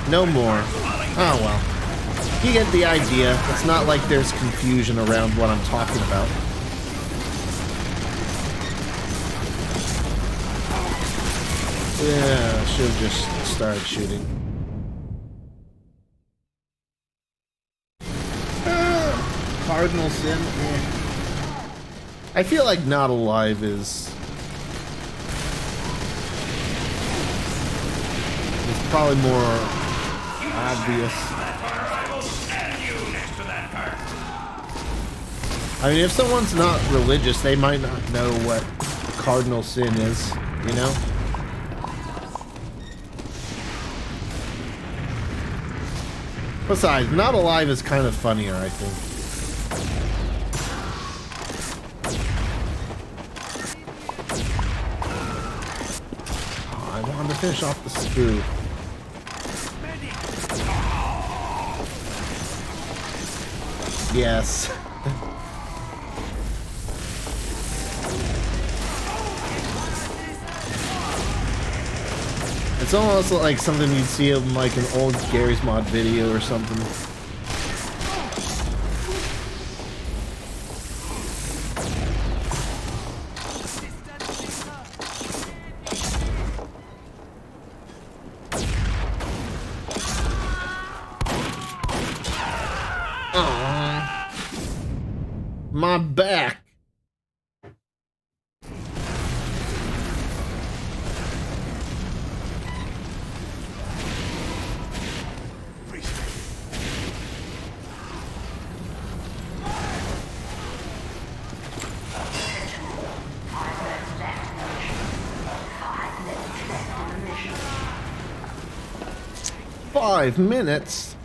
no more. Oh well. You get the idea. It's not like there's confusion around what I'm talking about. Yeah, I should have just started shooting. Cardinal Sin. Yeah. I feel like Not Alive is probably more obvious. I will stand you next to that cart. I mean, if someone's not religious, they might not know what cardinal sin is, you know? Besides, Not Alive is kind of funnier, I think. Oh, I wanted to finish off the spoo. Yes. It's almost like something you'd see in like an old Gary's Mod video or something. Aww. My back. Five minutes?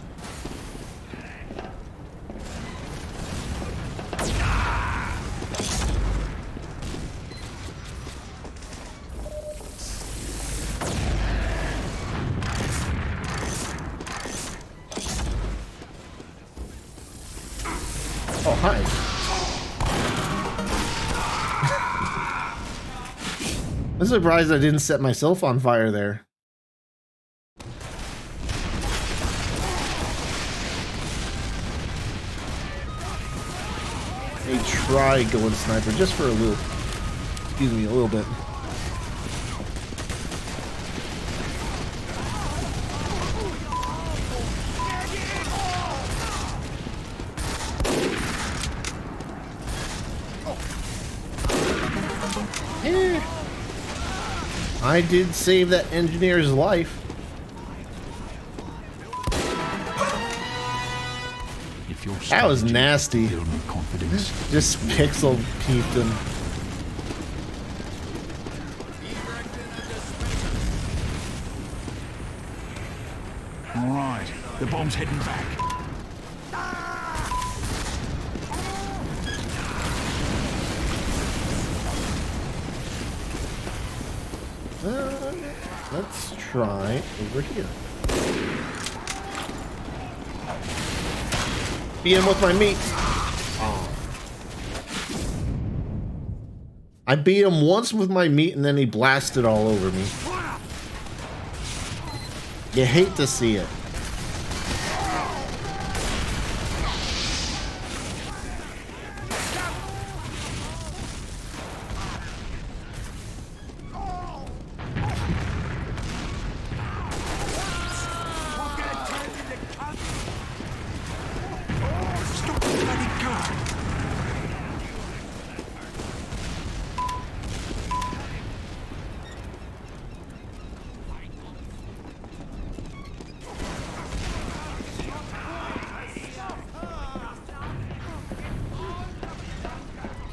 Oh, hi. I'm surprised I didn't set myself on fire there. They try going sniper just for a little, excuse me, a little bit. I did save that engineer's life. That was nasty. Just pixel peeped him. All right, the bomb's heading back. Let's try over here. Beat him with my meat. Oh. I beat him once with my meat and then he blasted all over me. You hate to see it.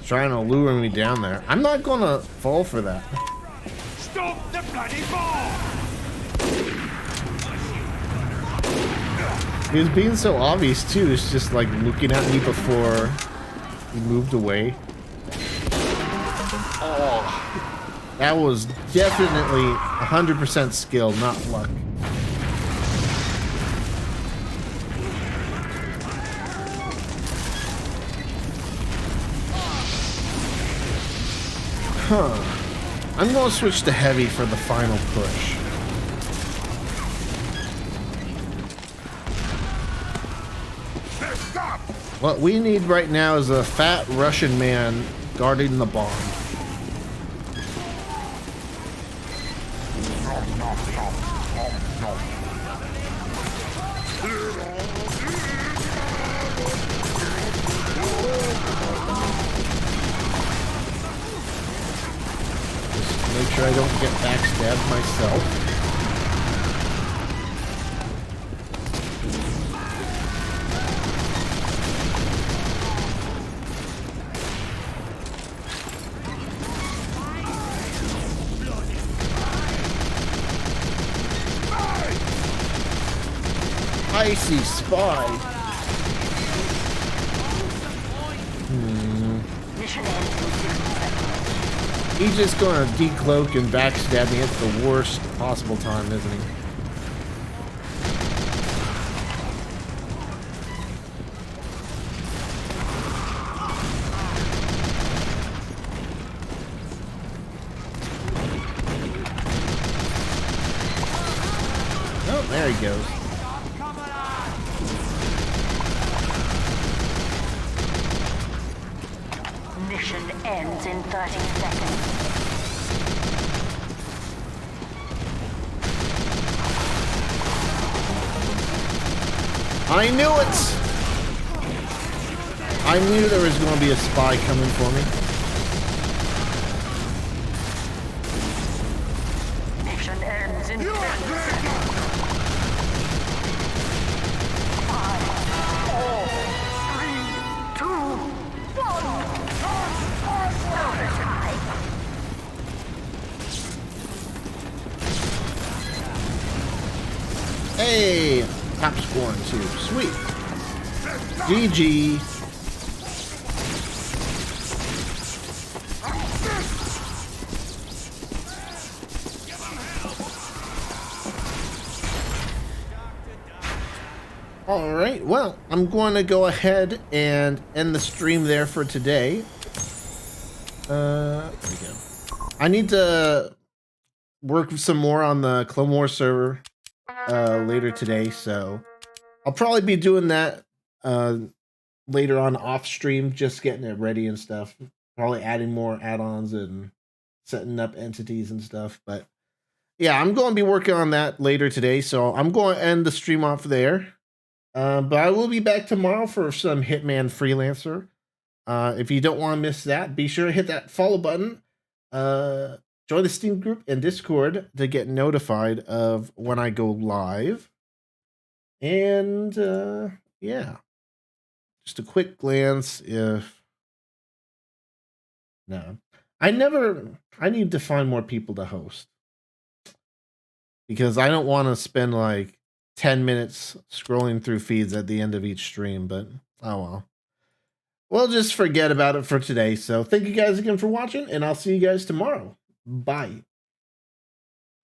Trying to lure me down there. I'm not gonna fall for that. Stop the bloody bomb! He was being so obvious too. It's just like looking at me before he moved away. Oh, that was definitely 100% skill, not luck. Huh. I'm going to switch to heavy for the final push. What we need right now is a fat Russian man guarding the bomb. Make sure I don't get backstabbed myself. Icy Spy. Mission ends in 60 seconds. He's just gonna decloak and backstab me at the worst possible time, isn't he? Oh, there he goes. Mission ends in 30 seconds. I knew it! I knew there was going to be a spy coming for me. Mission ends in 10 seconds. 5, 4, 3, 2, 1. Hey! Top scoring too. Sweet. GG. Alright, well, I'm going to go ahead and end the stream there for today. There we go. I need to work some more on the Clone Wars server later today, so I'll probably be doing that later on off stream, just getting it ready and stuff. Probably adding more add-ons and setting up entities and stuff. But yeah, I'm going to be working on that later today, so I'm going to end the stream off there. But I will be back tomorrow for some Hitman Freelancer. If you don't want to miss that, be sure to hit that follow button. Join the Steam group and Discord to get notified of when I go live. And yeah, just a quick glance if no. I need to find more people to host. Because I don't want to spend like 10 minutes scrolling through feeds at the end of each stream, but oh well. We'll just forget about it for today. So thank you guys again for watching, and I'll see you guys tomorrow. Bye.